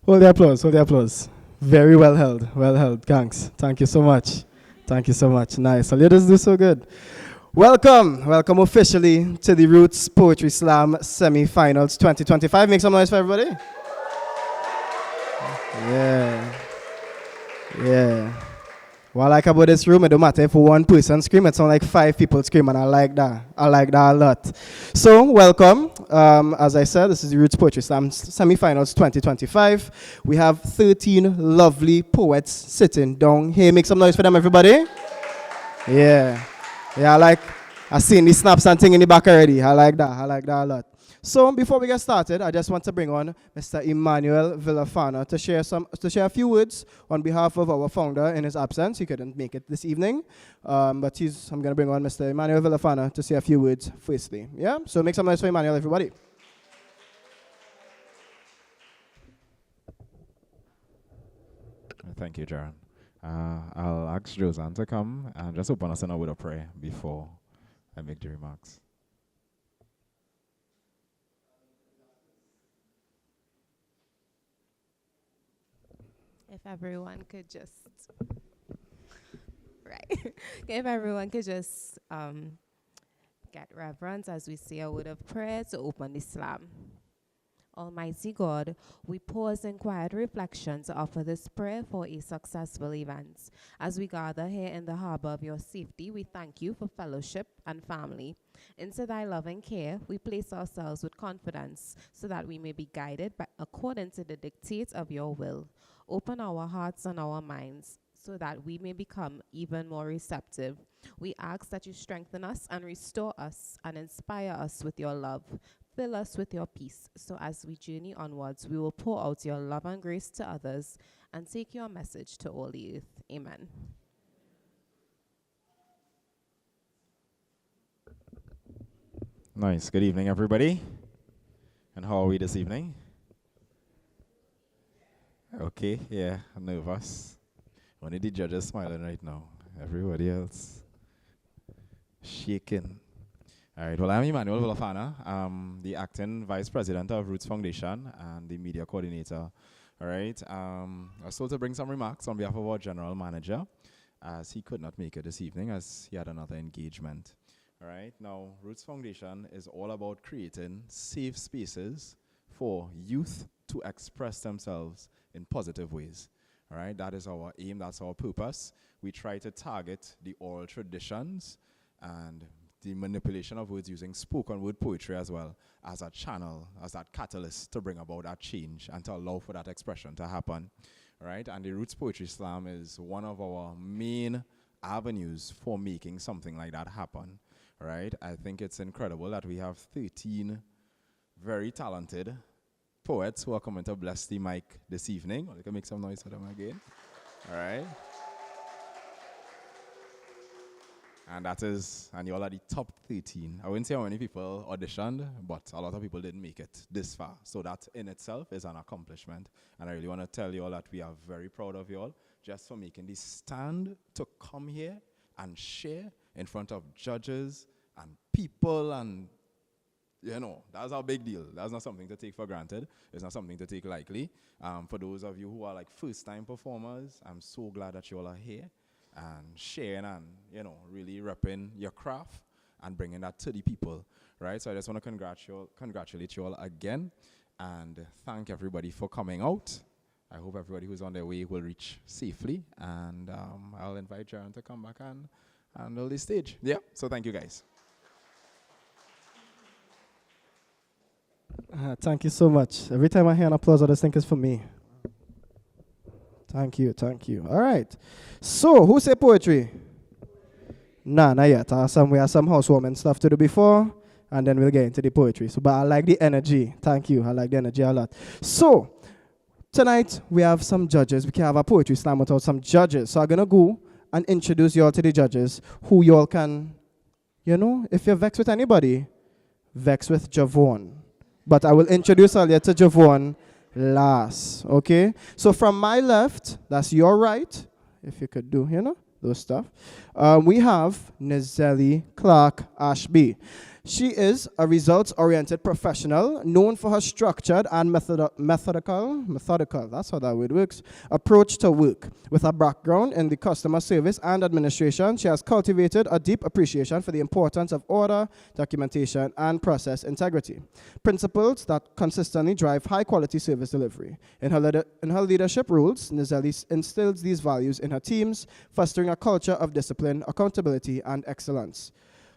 Hold the applause, hold the applause. Very well held. Thanks. Thank you so much. Thank you so much. Nice. So leaders do so good. Welcome officially to the Roots Poetry Slam Semi-Finals 2025. Make some noise for everybody. Yeah, yeah. What I like about this room, it don't matter if one person scream, it sounds like five people scream, and I like that. I like that a lot. So, welcome. As I said, this is the Roots Poetry Slam Semi-Finals 2025. We have 13 lovely poets sitting down here. Make some noise for them, everybody. Yeah. Yeah, I seen the snaps and thing in the back already. I like that a lot. So before we get started, I just want to bring on Mr. Emmanuel Villafana to share a few words on behalf of our founder in his absence. He couldn't make it this evening, but I'm going to bring on Mr. Emmanuel Villafana to say a few words firstly. Yeah, so make some noise for Emmanuel, everybody. Thank you, Jaron. I'll ask Josanne to come and just open us in a word of prayer before I make the remarks. If everyone could just, right, if everyone could just get reverence as we say a word of prayer to open the slam. Almighty God, we pause in quiet reflection to offer this prayer for a successful event. As we gather here in the harbor of your safety, we thank you for fellowship and family. Into thy loving care, we place ourselves with confidence so that we may be guided according to the dictates of your will. Open our hearts and our minds so that we may become even more receptive. We ask that you strengthen us and restore us and inspire us with your love. Fill us with your peace, so as we journey onwards, we will pour out your love and grace to others and take your message to all the earth. Amen. Nice. Good evening, everybody. And how are we this evening? Okay, yeah, I'm nervous. Only the judges smiling right now. Everybody else shaking. All right, well, I'm Emmanuel Villafana. I'm the acting vice president of Roots Foundation and the media coordinator. All right, I was told to bring some remarks on behalf of our general manager, as he could not make it this evening as he had another engagement. All right, now, Roots Foundation is all about creating safe spaces for youth to express themselves in positive ways. All right, that is our aim, that's our purpose. We try to target the oral traditions and the manipulation of words using spoken word poetry as well as a channel, as that catalyst to bring about that change and to allow for that expression to happen. All right, and the Roots Poetry Slam is one of our main avenues for making something like that happen. All right, I think it's incredible that we have 13 very talented poets who are coming to bless the mic this evening. Well, you can make some noise for them again. All right. And you all are the top 13. I wouldn't say how many people auditioned, but a lot of people didn't make it this far. So that in itself is an accomplishment. And I really want to tell you all that we are very proud of you all just for making the stand to come here and share in front of judges and people, and you know, that's a big deal. That's not something to take for granted. It's not something to take lightly. For those of you who are like first-time performers, I'm so glad that you all are here and sharing and, you know, really repping your craft and bringing that to the people, right? So I just want to congratulate you all again and thank everybody for coming out. I hope everybody who's on their way will reach safely, and I'll invite Jaron to come back and handle the stage. Yeah, so thank you guys. Thank you so much. Every time I hear an applause, I just think it's for me. Thank you. All right. So, who say poetry? Nah, not yet. We have some housewarming stuff to do before, and then we'll get into the poetry. So, but I like the energy. Thank you. I like the energy a lot. So, tonight we have some judges. We can have a poetry slam without some judges. So, I'm going to go and introduce you all to the judges, who you all can, you know, if you're vexed with anybody, vex with Javon. But I will introduce earlier to Javon last, okay? So from my left, that's your right, if you could do, you know, those stuff. We have Nizeli Clark Ashby. She is a results-oriented professional known for her structured and methodical, that's how that word works, approach to work. With a background in the customer service and administration, she has cultivated a deep appreciation for the importance of order, documentation, and process integrity, principles that consistently drive high-quality service delivery. In her leadership roles, Nizeli instills these values in her teams, fostering a culture of discipline, accountability, and excellence.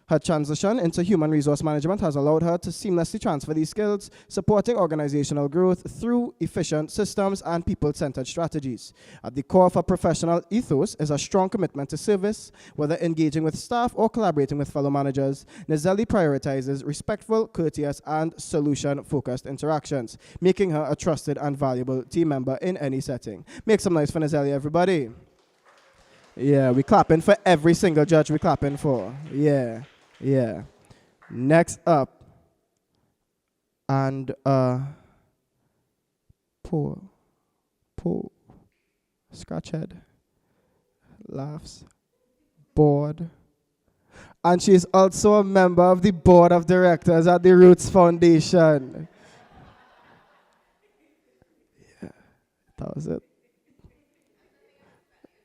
Her transition into human resource management has allowed her to seamlessly transfer these skills, supporting organizational growth through efficient systems and people-centered strategies. At the core of her professional ethos is a strong commitment to service. Whether engaging with staff or collaborating with fellow managers, Nizeli prioritizes respectful, courteous, and solution-focused interactions, making her a trusted and valuable team member in any setting. Make some noise for Nizeli, everybody. Yeah, we clapping for every single judge we clapping for. Yeah. Next up, and poor, scratch head, laughs, bored. And she's also a member of the board of directors at the Roots Foundation. Yeah, that was it.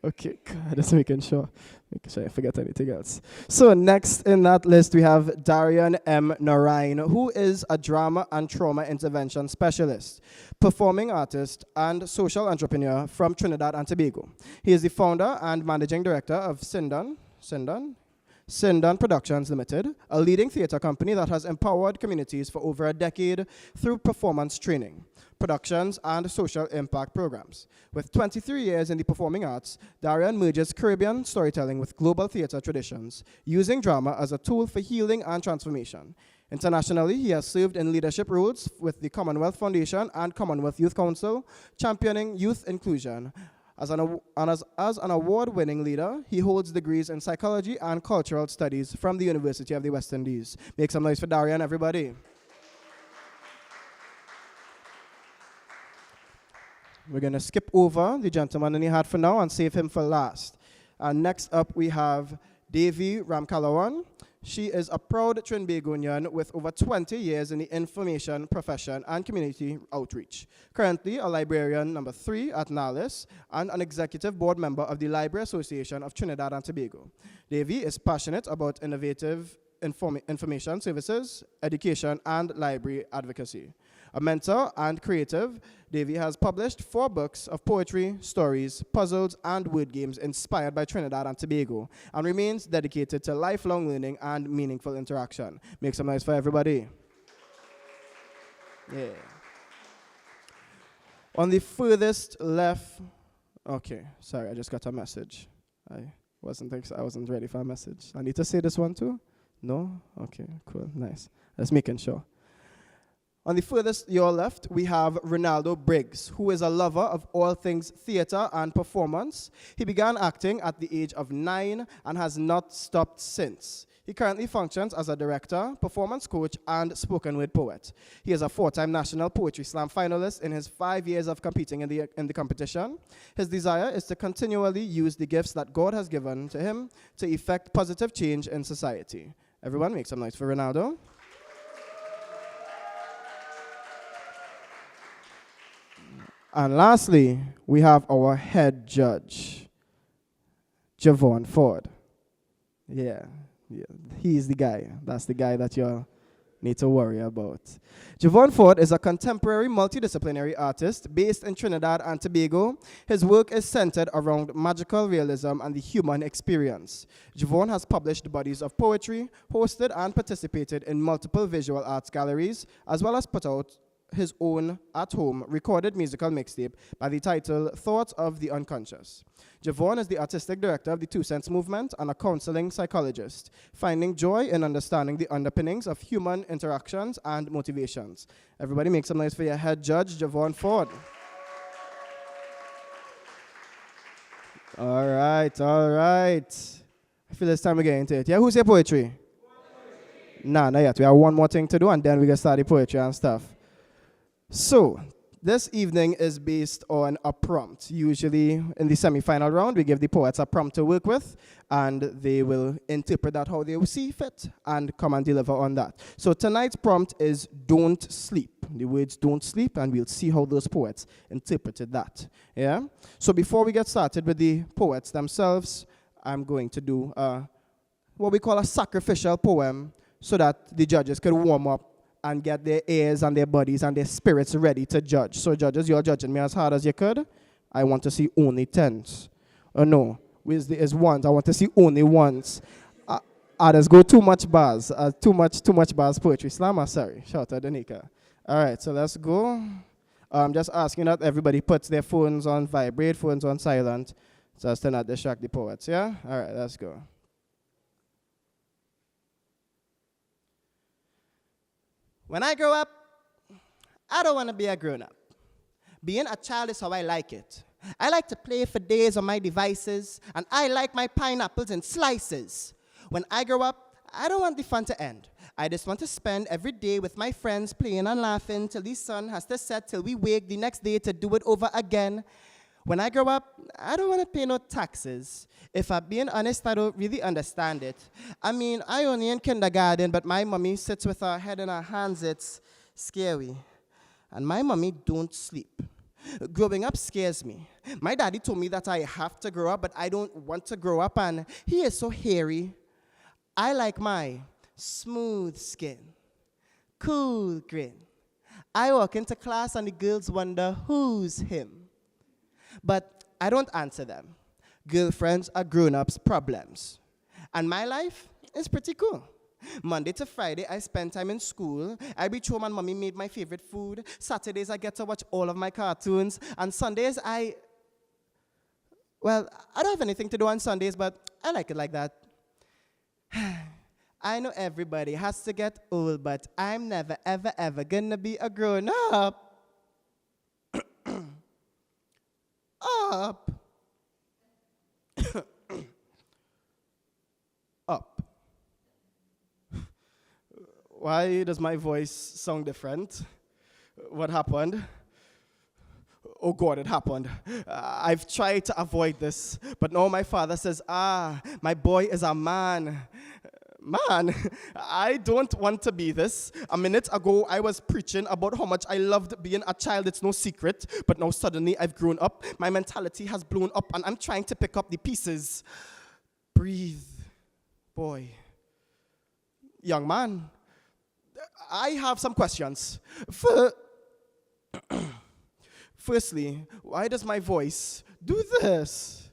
Okay, just making sure I forget anything else. So next in that list, we have Darian M. Narain, who is a drama and trauma intervention specialist, performing artist, and social entrepreneur from Trinidad and Tobago. He is the founder and managing director of Sindan Productions Limited, a leading theater company that has empowered communities for over a decade through performance training, productions, and social impact programs. With 23 years in the performing arts, Darian merges Caribbean storytelling with global theater traditions, using drama as a tool for healing and transformation. Internationally, he has served in leadership roles with the Commonwealth Foundation and Commonwealth Youth Council, championing youth inclusion. As an award-winning leader, he holds degrees in psychology and cultural studies from the University of the West Indies. Make some noise for Darian, everybody. We're going to skip over the gentleman in the hat for now and save him for last. And next up, we have Devi Ramkalawan. She is a proud Trinbagonian with over 20 years in the information profession and community outreach. Currently a librarian number 3 at NALIS and an executive board member of the Library Association of Trinidad and Tobago. Devi is passionate about innovative information services, education, and library advocacy. A mentor and creative, Devi has published 4 books of poetry, stories, puzzles, and word games inspired by Trinidad and Tobago, and remains dedicated to lifelong learning and meaningful interaction. Make some noise for everybody. Yeah. On the furthest left, okay, sorry, I just got a message. I wasn't ready for a message. I need to say this one too? No? Okay, cool, nice. Just making sure. On the furthest your left, we have Ronaldo Briggs, who is a lover of all things theater and performance. He began acting at the age of 9 and has not stopped since. He currently functions as a director, performance coach, and spoken word poet. He is a 4-time National Poetry Slam finalist in his 5 years of competing in the competition. His desire is to continually use the gifts that God has given to him to effect positive change in society. Everyone make some noise for Ronaldo. And lastly, we have our head judge, Javon Ford. Yeah, he's the guy. That's the guy that you need to worry about. Javon Ford is a contemporary multidisciplinary artist based in Trinidad and Tobago. His work is centered around magical realism and the human experience. Javon has published bodies of poetry, hosted and participated in multiple visual arts galleries, as well as put out his own at-home recorded musical mixtape by the title Thoughts of the Unconscious. Javon is the artistic director of the Two Cents Movement and a counseling psychologist, finding joy in understanding the underpinnings of human interactions and motivations. Everybody make some noise for your head judge, Javon Ford. All right. I feel it's time to get into it. Yeah, who's your poetry? Nah, not yet. We have one more thing to do and then we can start the poetry and stuff. So, this evening is based on a prompt. Usually in the semi-final round, we give the poets a prompt to work with, and they will interpret that how they see fit and come and deliver on that. So tonight's prompt is don't sleep. The words don't sleep, and we'll see how those poets interpreted that. Yeah? So before we get started with the poets themselves, I'm going to do what we call a sacrificial poem so that the judges could warm up and get their ears and their bodies and their spirits ready to judge. So judges, you're judging me as hard as you could. I want to see only tens. Oh no, is ones. I want to see only ones. Others go too much bars. Too much bars poetry. Slammer, sorry. Shout out Danica. All right, so let's go. Just asking that everybody puts their phones on vibrate, phones on silent, so as to not distract the poets, yeah? All right, let's go. When I grow up, I don't want to be a grown-up. Being a child is how I like it. I like to play for days on my devices, and I like my pineapples in slices. When I grow up, I don't want the fun to end. I just want to spend every day with my friends playing and laughing till the sun has to set, till we wake the next day to do it over again. When I grow up, I don't want to pay no taxes. If I'm being honest, I don't really understand it. I mean, I only in kindergarten, but my mommy sits with her head in her hands. It's scary. And my mommy don't sleep. Growing up scares me. My daddy told me that I have to grow up, but I don't want to grow up, and he is so hairy. I like my smooth skin, cool grin. I walk into class and the girls wonder who's him. But I don't answer them. Girlfriends are grown-ups' problems. And my life is pretty cool. Monday to Friday, I spend time in school. I reach home and mommy made my favorite food. Saturdays, I get to watch all of my cartoons. And Sundays, I don't have anything to do on Sundays, but I like it like that. I know everybody has to get old, but I'm never, ever, ever gonna be a grown-up. Up. Up. Why does my voice sound different? What happened? Oh God, it happened. I've tried to avoid this, but now my father says, my boy is a man. Man, I don't want to be this. A minute ago, I was preaching about how much I loved being a child. It's no secret. But now suddenly I've grown up. My mentality has blown up, and I'm trying to pick up the pieces. Breathe, boy. Young man, I have some questions. Firstly, why does my voice do this?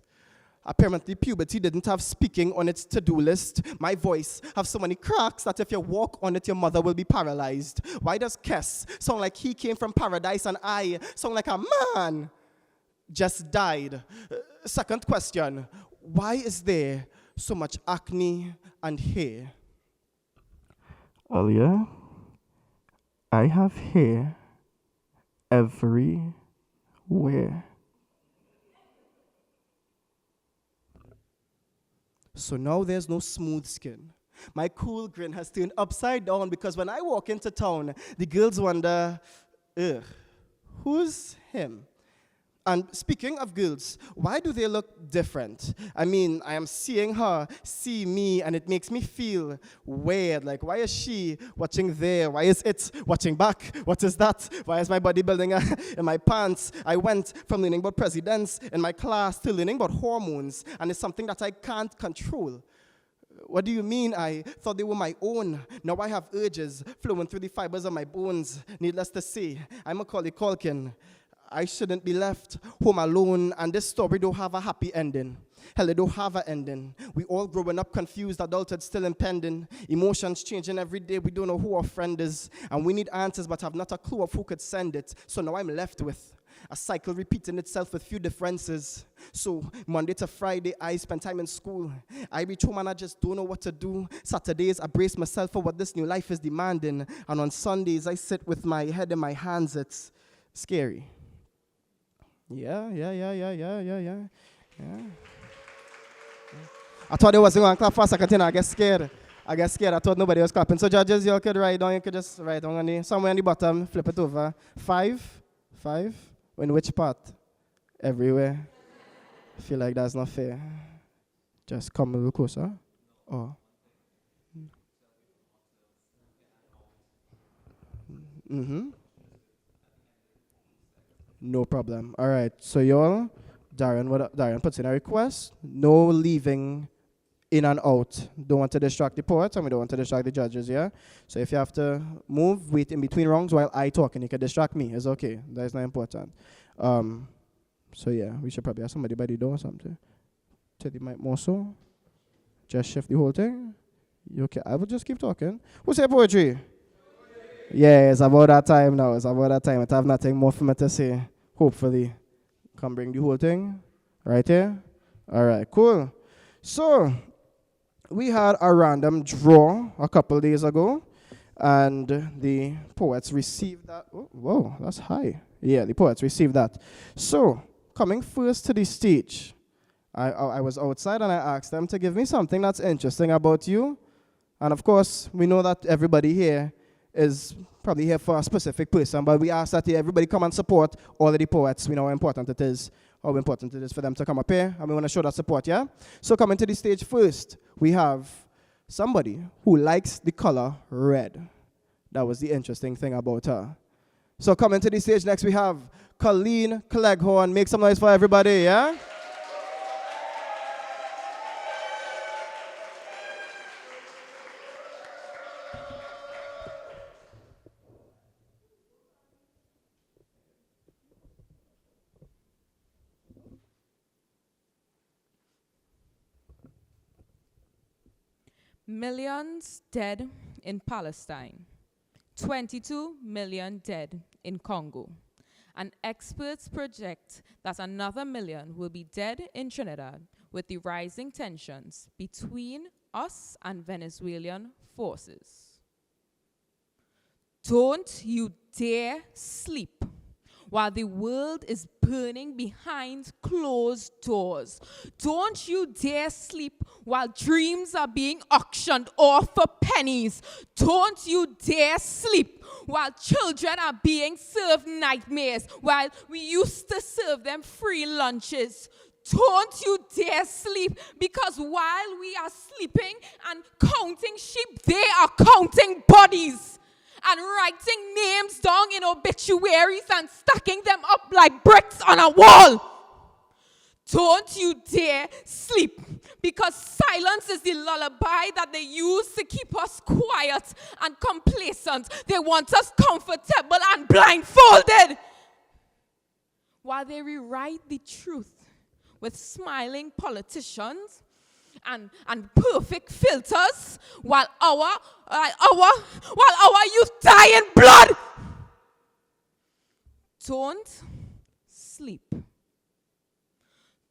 Apparently, puberty didn't have speaking on its to-do list. My voice have so many cracks that if you walk on it, your mother will be paralyzed. Why does Kes sound like he came from paradise and I sound like a man just died? Second question, why is there so much acne and hair? Earlier, I have hair everywhere. So now there's no smooth skin. My cool grin has turned upside down because when I walk into town, the girls wonder, who's him? And speaking of girls, why do they look different? I mean, I am seeing her see me, and it makes me feel weird. Like, why is she watching there? Why is it watching back? What is that? Why is my body building in my pants? I went from learning about presidents in my class to learning about hormones, and it's something that I can't control. What do you mean? I thought they were my own. Now I have urges flowing through the fibers of my bones. Needless to say, I'm Macaulay Culkin. I shouldn't be left home alone, and this story don't have a happy ending. Hell, it don't have an ending. We all growing up confused, adulthood still impending. Emotions changing every day, we don't know who our friend is. And we need answers, but have not a clue of who could send it. So now I'm left with a cycle repeating itself with few differences. So Monday to Friday, I spend time in school. I reach home and I just don't know what to do. Saturdays, I brace myself for what this new life is demanding. And on Sundays, I sit with my head in my hands. It's scary. Yeah. I thought they wasn't going to clap for a second, I get scared. I thought nobody was clapping. So judges, you could write down, you could just write down somewhere on the bottom, flip it over. 5, 5? In which part? Everywhere. I feel like that's not fair. Just come a little closer. Oh. Mm-hmm. No problem. All right. So y'all, Darren puts in a request. No leaving in and out. Don't want to distract the poets and we don't want to distract the judges, yeah? So if you have to move, wait in between rounds while I talk and you can distract me. It's okay. That is not important. So yeah, we should probably have somebody by the door or something. To the mic more so. Just shift the whole thing. You okay? I will just keep talking. Who say poetry? Yeah, it's about that time now. It's about that time. I have nothing more for me to say. Hopefully. Come bring the whole thing. Right here. All right, cool. So, we had a random draw a couple days ago. And the poets received that. Oh, whoa, that's high. Yeah, the poets received that. So, coming first to the stage, I was outside and I asked them to give me something that's interesting about you. And of course, we know that everybody here is probably here for a specific person, but we ask that everybody come and support all of the poets. We know how important it is for them to come up here, and we want to show that support, yeah? So coming to the stage first, we have somebody who likes the color red. That was the interesting thing about her. So coming to the stage next, we have Colleen Cleghorn. Make some noise for everybody, yeah? Millions dead in Palestine, 22 million dead in Congo. And experts project that another million will be dead in Trinidad with the rising tensions between us and Venezuelan forces. Don't you dare sleep while the world is burning behind closed doors. Don't you dare sleep while dreams are being auctioned off for pennies. Don't you dare sleep while children are being served nightmares, while we used to serve them free lunches. Don't you dare sleep, because while we are sleeping and counting sheep, they are counting bodies and writing names down in obituaries and stacking them up like bricks on a wall. Don't you dare sleep, because silence is the lullaby that they use to keep us quiet and complacent. They want us comfortable and blindfolded while they rewrite the truth with smiling politicians and perfect filters while our youth die in blood. Don't sleep.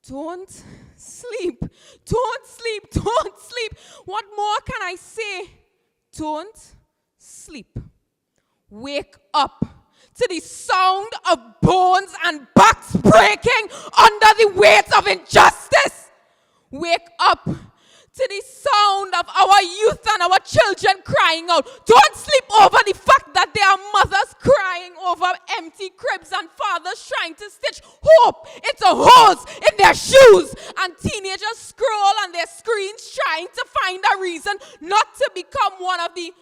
Don't sleep. Don't sleep. Don't sleep. What more can I say? Don't sleep. Wake up to the sound of bones and backs breaking under the weight of injustice. Wake up to the sound of our youth and our children crying out. Don't sleep over the fact that there are mothers crying over empty cribs and fathers trying to stitch hope into holes in their shoes, and teenagers scroll on their screens trying to find a reason not to become one of the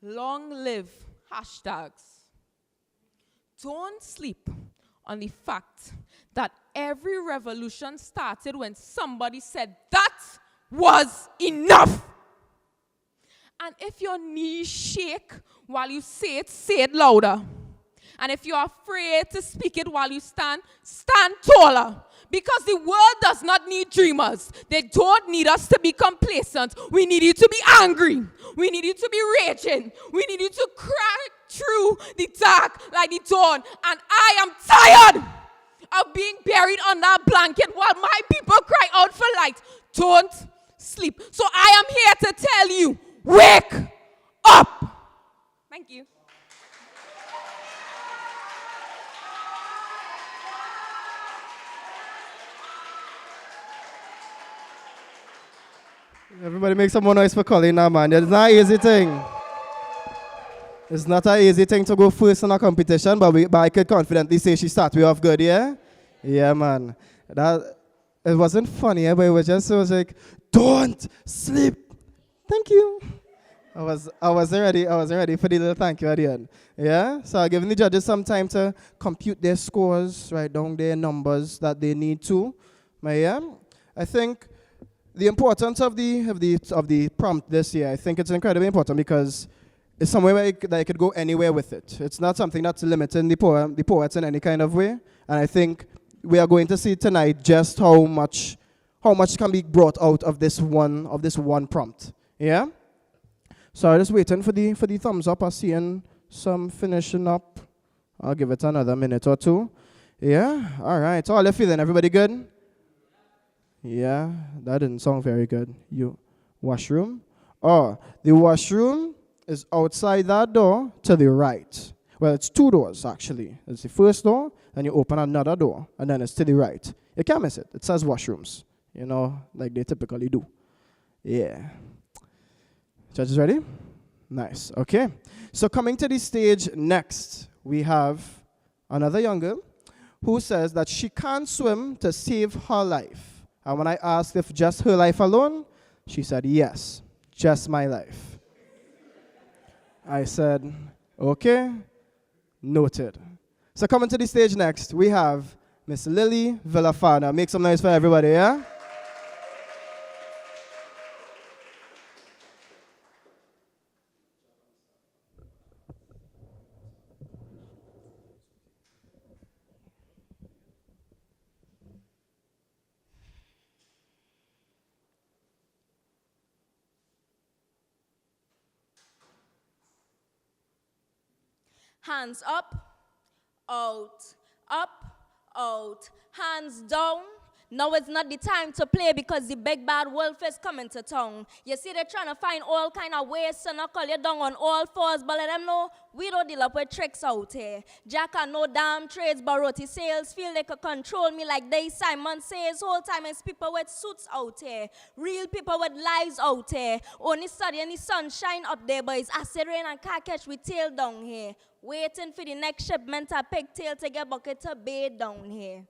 long-live hashtags. Don't sleep on the fact that every revolution started when somebody said that was enough. And if your knees shake while you say it louder. And if you're afraid to speak it while you stand taller. Because the world does not need dreamers. They don't need us to be complacent. We need you to be angry. We need you to be raging. We need you to crack through the dark like the dawn. And I am tired of being buried under a blanket while my people cry out for light. Don't sleep. So I am here to tell you, wake up. Thank you. Everybody make some more noise for Colleen now, man. It's not an easy thing. It's not an easy thing to go first in a competition, but I could confidently say she started me off good, yeah? Yeah, man. That it wasn't funny, but it was like, don't sleep. Thank you. I wasn't ready for the little thank you at the end. Yeah? So I'm giving the judges some time to compute their scores, write down their numbers that they need to. But yeah, I think the importance of the prompt this year, I think it's incredibly important because it's somewhere that you could go anywhere with it. It's not something that's limiting the poets in any kind of way. And I think we are going to see tonight just how much can be brought out of this one prompt. Yeah? So I'm just waiting for the thumbs up. I'm seeing some finishing up. I'll give it another minute or two. Yeah? All right. So how are you feeling? Everybody good? Yeah, that didn't sound very good. Washroom? Oh, the washroom is outside that door to the right. Well, it's two doors, actually. It's the first door, and you open another door, and then it's to the right. You can't miss it. It says washrooms, like they typically do. Yeah. Judges ready? Nice. Okay. So coming to the stage next, we have another young girl who says that she can't swim to save her life. And when I asked if just her life alone, she said, yes, just my life. I said, okay, noted. So coming to the stage next, we have Miss Lily Villafana. Make some noise for everybody, yeah? Hands up, out, hands down. Now it's not the time to play because the big bad wolf is coming to town. You see, they're trying to find all kind of ways to knock you down on all fours, but let them know we don't deal up with tricks out here. Jack and no damn trades, Barotti sales feel they could control me like they Simon says. Whole time it's people with suits out here, real people with lives out here. Only study and the sunshine up there, but it's acid rain and car catch with tail down here. Waiting for the next shipment of pigtail to get bucket to bathe down here.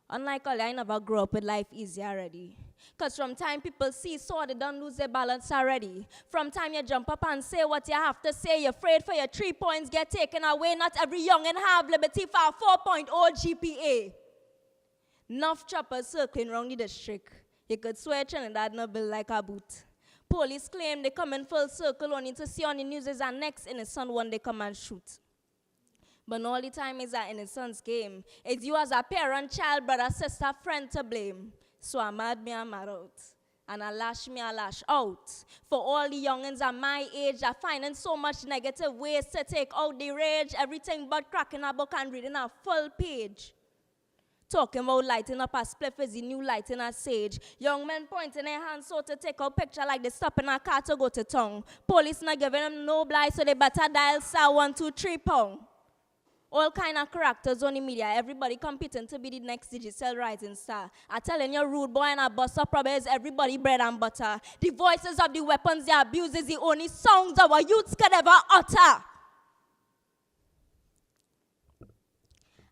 Unlike all, I never grew up with life easy already. Because from time people see so they don't lose their balance already. From time you jump up and say what you have to say, you're afraid for your 3 points get taken away. Not every youngin' have liberty for a 4.0 GPA. Enough choppers circling around the district. You could swear Trinidad no build like a boot. Police claim they come in full circle only to see on the news is our next innocent one they come and shoot. But all the time is our innocence game. It's you as a parent, child, brother, sister, friend to blame. So I'm mad out. And I lash out. For all the youngins at my age are finding so much negative ways to take out the rage. Everything but cracking a book and reading a full page. Talking about lighting up a spliff is the new light in a sage. Young men pointing their hands so to take a picture like they stop in a car to go to town. Police not giving them no blind, so they better dial star 123 pound. All kind of characters on the media, everybody competing to be the next digital rising star. I telling you, rude boy and a buster probably is everybody bread and butter. The voices of the weapons they abuse is the only songs our youths could ever utter.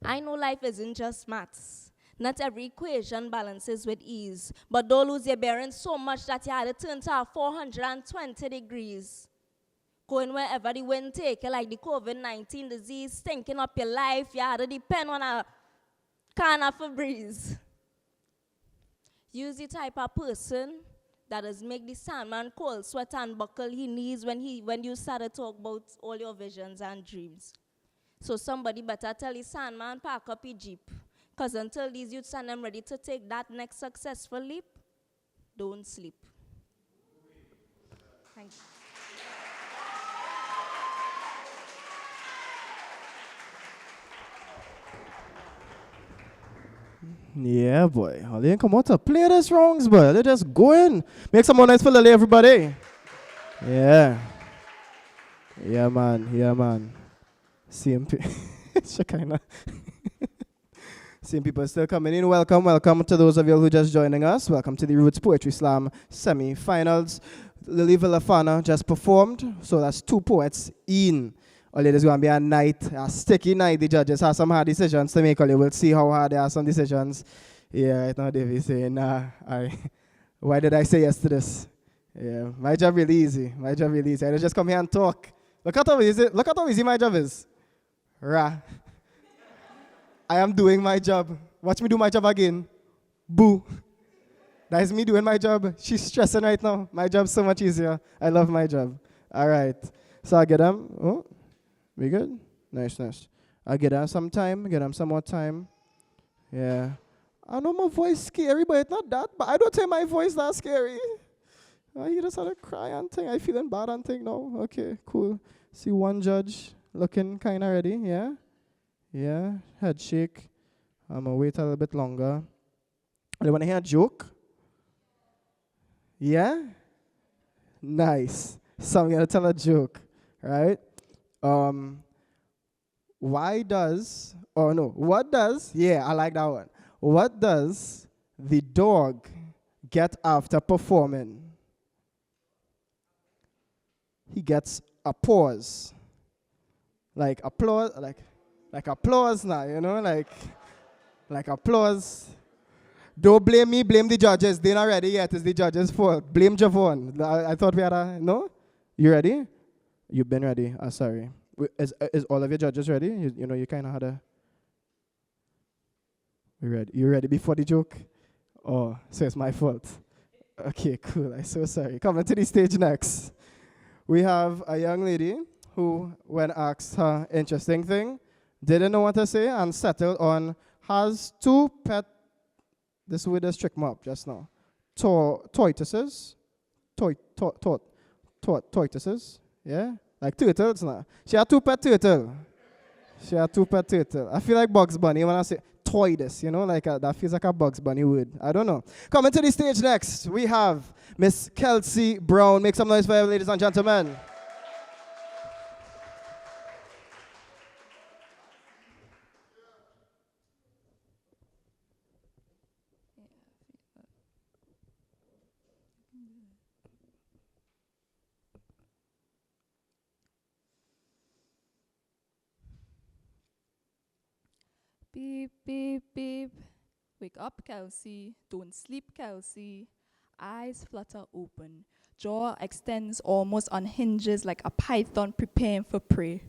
I know life isn't just maths. Not every equation balances with ease, but don't lose your bearings so much that you had to turn to 420 degrees. Going wherever the wind take you, like the COVID-19 disease, stinking up your life, you had to depend on a can of a breeze. Use the type of person that does make the Sandman cold sweat and buckle his knees when you start to talk about all your visions and dreams. So somebody better tell the Sandman park up your Jeep. Because until these youths and them ready to take that next successful leap, don't sleep. Thank you. Yeah, boy. How they come out to play this wrongs, boy. They just go in. Make some more noise for Lily, everybody. Yeah. Yeah, man. Yeah, man. CMP. Shekinah. Same people still coming in. Welcome to those of you who just joining us. Welcome to the Roots Poetry Slam semi-finals. Lily Villafana just performed, so that's 2 poets in. Only there's going to be a night, a sticky night. The judges have some hard decisions to make. Only we'll see how hard there are some decisions. Yeah, right now Davey saying, nah, why did I say yes to this? Yeah, my job really easy. My job really easy. I just come here and talk. Look at how easy my job is. Rah. I am doing my job. Watch me do my job again. Boo. That is me doing my job. She's stressing right now. My job's so much easier. I love my job. All right. So I get them. Oh, we good? Nice, nice. I get them some time. Get them some more time. Yeah. I know my voice scary, but it's not that. But I don't think my voice that scary. Oh, you just had to cry and thing. I feeling bad and thing now. Okay, cool. See one judge looking kind of ready. Yeah. Yeah. Head shake. I'm going to wait a little bit longer. You want to hear a joke? Yeah? Nice. So I'm going to tell a joke, right? What does, yeah, I like that one. What does the dog get after performing? He gets a pause. Like applause, like applause now, you know, like applause. Don't blame me, blame the judges. They're not ready yet. It's the judges' fault. Blame Javon. I thought we had a, no? You ready? You've been ready. Sorry. Is all of your judges ready? You know, you kind of had a... We ready? You ready before the joke? Oh, so it's my fault. Okay, cool. I'm so sorry. Coming to the stage next. We have a young lady who, when asked her interesting thing, didn't know what to say and settled on has 2 pet. This would just trick me up just now. Tortoises. Tortoises. Yeah? Like turtles now. She had 2 pet turtle. I feel like Bugs Bunny when I say tortoise, you know, like that feels like a Bugs Bunny word. I don't know. Coming to the stage next, we have Miss Kelsey Brown. Make some noise for her, ladies and gentlemen. Beep, beep, beep. Wake up, Kelsey. Don't sleep, Kelsey. Eyes flutter open. Jaw extends almost on hinges like a python preparing for prey.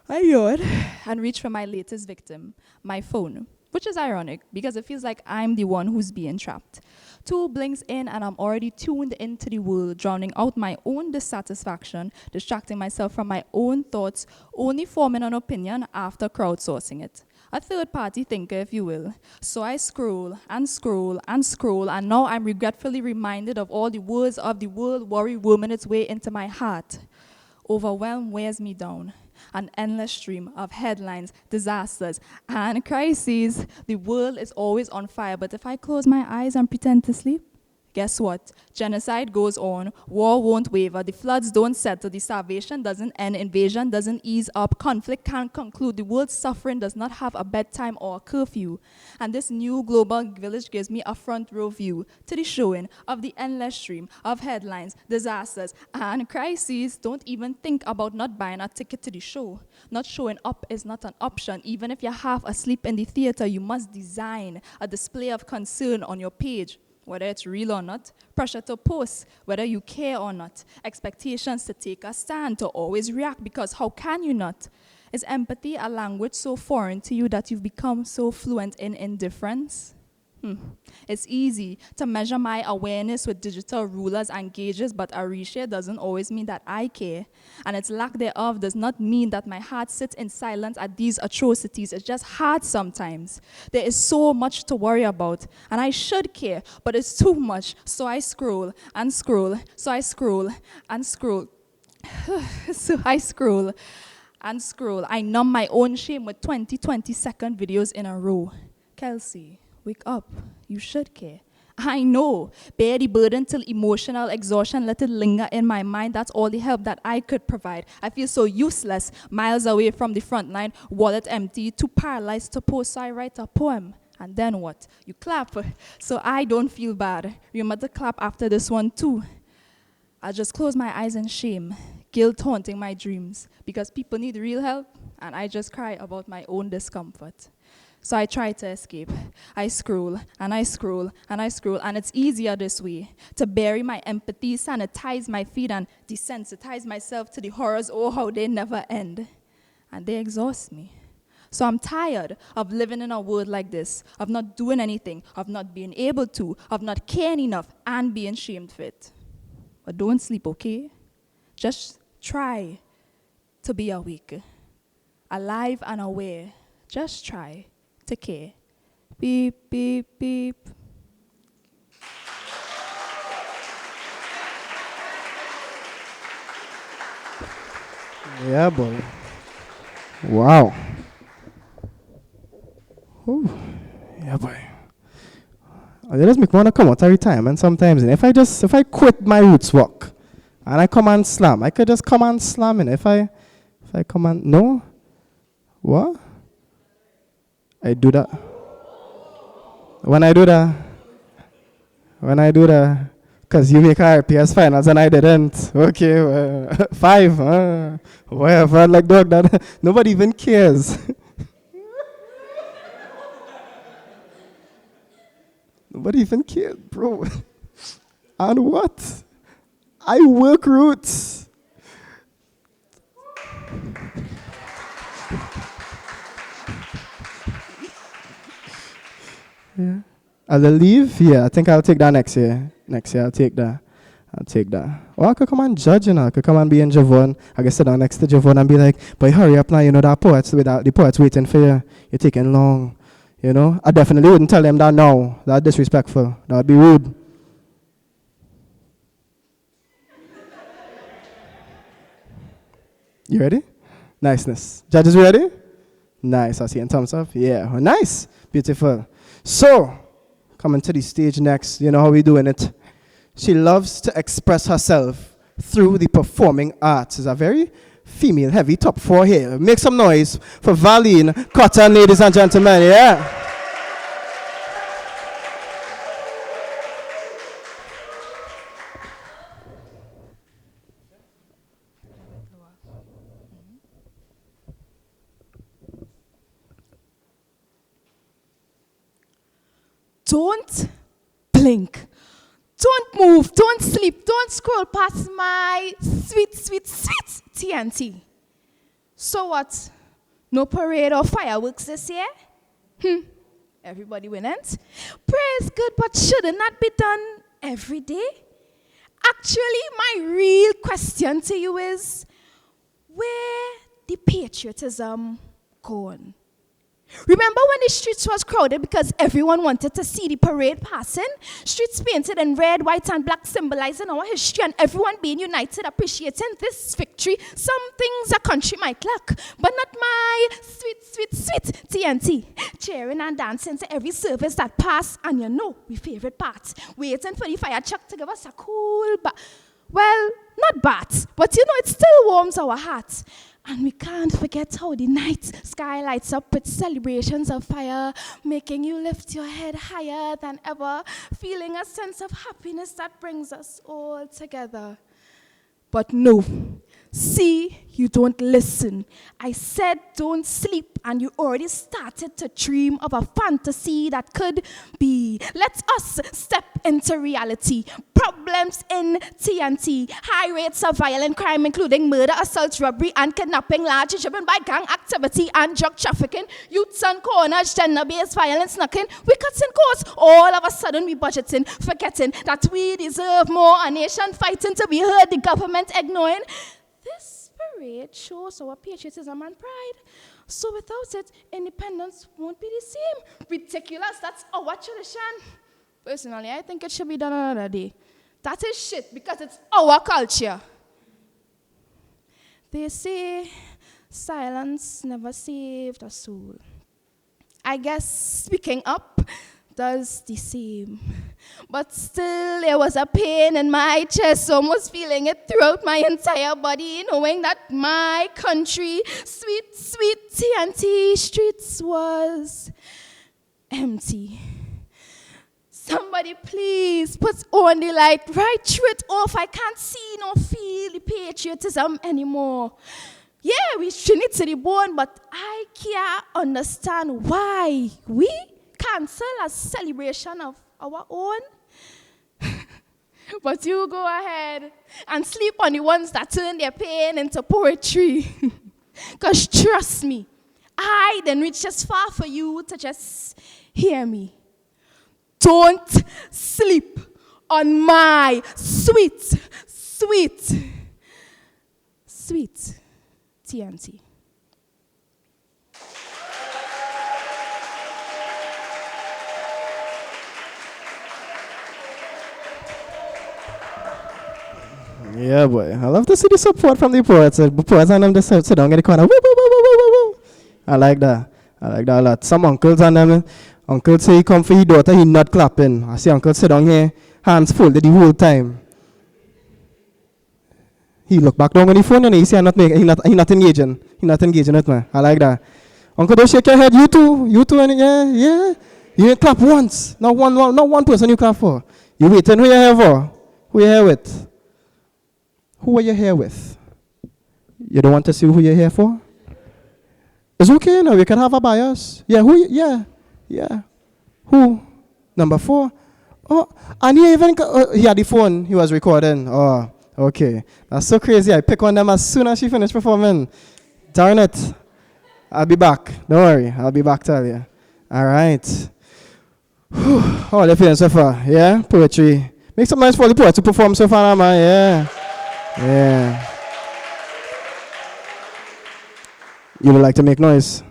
I yawn and reach for my latest victim, my phone, which is ironic because it feels like I'm the one who's being trapped. 2 blinks in and I'm already tuned into the world, drowning out my own dissatisfaction, distracting myself from my own thoughts, only forming an opinion after crowdsourcing it. A third-party thinker, if you will. So I scroll and scroll and scroll, and now I'm regretfully reminded of all the words of the world worry worming its way into my heart. Overwhelm wears me down. An endless stream of headlines, disasters, and crises. The world is always on fire, but if I close my eyes and pretend to sleep, guess what? Genocide goes on, war won't waver, the floods don't settle, the starvation doesn't end, invasion doesn't ease up, conflict can't conclude, the world's suffering does not have a bedtime or a curfew. And this new global village gives me a front row view to the showing of the endless stream of headlines, disasters, and crises. Don't even think about not buying a ticket to the show. Not showing up is not an option. Even if you're half asleep in the theater, you must design a display of concern on your page. Whether it's real or not, pressure to post, whether you care or not, expectations to take a stand, to always react, because how can you not? Is empathy a language so foreign to you that you've become so fluent in indifference? It's easy to measure my awareness with digital rulers and gauges, but a reshare doesn't always mean that I care. And its lack thereof does not mean that my heart sits in silence at these atrocities. It's just hard sometimes. There is so much to worry about, and I should care, but it's too much. So I scroll and scroll, so I scroll and scroll. So I scroll and scroll. I numb my own shame with 20-second videos in a row. Kelsey, wake up. You should care. I know. Bear the burden till emotional exhaustion. Let it linger in my mind. That's all the help that I could provide. I feel so useless, miles away from the front line, wallet empty, too paralyzed to post, so I write a poem. And then what? You clap. So I don't feel bad. Remember to clap after this one too. I just close my eyes in shame, guilt haunting my dreams, because people need real help, and I just cry about my own discomfort. So I try to escape. I scroll, and I scroll, and I scroll, and it's easier this way, to bury my empathy, sanitize my feed, and desensitize myself to the horrors, oh, how they never end. And they exhaust me. So I'm tired of living in a world like this, of not doing anything, of not being able to, of not caring enough, and being shamed for it. But don't sleep, okay? Just try to be awake, alive and aware. Just try to care. Beep, beep, beep. Yeah, boy. Wow. Ooh. Yeah, boy. They just make me want to come out of retirement sometimes. And if I quit my roots work and I come and slam, I could just come and slam. And if I come and, no? What? I do that. When I do that, because you make RPS finals and I didn't. Okay, well, 5, whatever, like dog, that nobody even cares. Nobody even cares, bro. And what? I work roots. Yeah. As a leave, yeah, I think I'll take that next year. Next year, I'll take that. Or I could come and judge, you know. I could come and be in Javon. I could sit down next to Javon and be like, boy, hurry up now, you know, the poet's waiting for you. You're taking long, you know. I definitely wouldn't tell them that now. That's disrespectful. That would be rude. You ready? Niceness. Judges ready? Nice. I see in thumbs up. Yeah. Nice. Beautiful. So, coming to the stage next, you know how we doing it. She loves to express herself through the performing arts. It's a very female-heavy top 4 here. Make some noise for Valine Cotton, ladies and gentlemen. Yeah. Don't blink. Don't move. Don't sleep. Don't scroll past my sweet, sweet, sweet TNT. So what? No parade or fireworks this year? Everybody went. Praise good, but shouldn't that be done every day? Actually, my real question to you is, where the patriotism gone? Remember when the streets was crowded because everyone wanted to see the parade passing? Streets painted in red, white, and black, symbolizing our history, and everyone being united, appreciating this victory. Some things a country might lack, but not my sweet, sweet, sweet TNT. Cheering and dancing to every service that passed, and you know, my favorite part, waiting for the fire truck to give us a cool well, not bath, but you know, it still warms our hearts. And we can't forget how the night sky lights up with celebrations of fire, making you lift your head higher than ever, feeling a sense of happiness that brings us all together. But no, see, you don't listen. I said don't sleep, and you already started to dream of a fantasy that could be. Let us step into reality. Problems in TNT. High rates of violent crime, including murder, assault, robbery, and kidnapping, largely driven by gang activity and drug trafficking. Youths and corners, gender-based violence, knocking. We cutting costs. All of a sudden, we budgeting, forgetting that we deserve more. A nation fighting to be heard, the government ignoring. This parade shows our patriotism and pride. So without it, independence won't be the same. Ridiculous, that's our tradition. Personally, I think it should be done another day. That is shit because it's our culture. They say silence never saved a soul. I guess speaking up does the same. But still, there was a pain in my chest, almost feeling it throughout my entire body, knowing that my country, sweet, sweet TNT streets was empty. Somebody please put on the light, right through it off. I can't see nor feel the patriotism anymore. Yeah, we Trinity to the bone, but I can't understand why we cancel a celebration of our own. But you go ahead and sleep on the ones that turn their pain into poetry. Because trust me, I didn't reach as far for you to just hear me. Don't sleep on my sweet, sweet, sweet TNT. Yeah, boy. I love to see the support from the poets. The poets and them just sit down in the corner. Woo, woo, woo, woo, woo, woo. I like that. I like that a lot. Some uncles and them, uncle say he come for his daughter, he not clapping. I see uncle sit down here, hands folded the whole time. He look back down on the phone and he say he not engaging. He not engaging with me. I like that. Uncle, don't shake your head. You too, and yeah. You didn't clap once. Not one person you clap for. You waiting. Who you here for? Who you here with? Who are you here with? You don't want to see who you're here for? It's okay, we can have a bias. Yeah, yeah. Who? Number 4. Oh, and he had the phone, he was recording. Oh, okay. That's so crazy. I pick on them as soon as she finished performing. Darn it. I'll be back. Don't worry, I'll be back, tell you. All right. How are they feeling so far? Yeah, poetry. Make some noise for the poet to perform so far, man. Yeah. Yeah. You would like to make noise?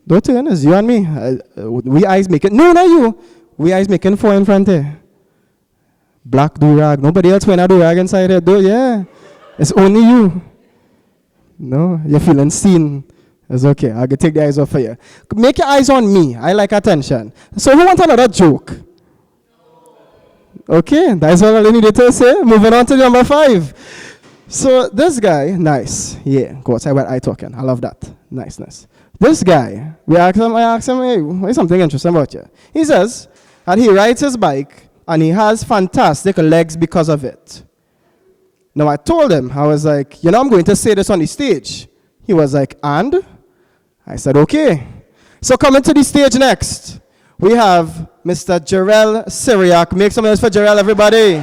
Don't turn, it's you and me. We eyes making. No, not you. We eyes making 4 in front there. Black do-rag. Nobody else wearing a do-rag inside here. Yeah. It's only you. No, you're feeling seen. It's okay. I can take the eyes off of you. Make your eyes on me. I like attention. So who wants another joke? Okay, that's all I needed to say. Moving on to number 5. So this guy, nice. Yeah, go outside while I talking. I love that. Niceness. This guy, I asked him, hey, what's something interesting about you? He says that he rides his bike and he has fantastic legs because of it. Now I told him, I was like, I'm going to say this on the stage. He was like, and? I said, okay. So coming to the stage next, we have Mr. Jarrell Syriac. Make some noise for Jarrell, everybody.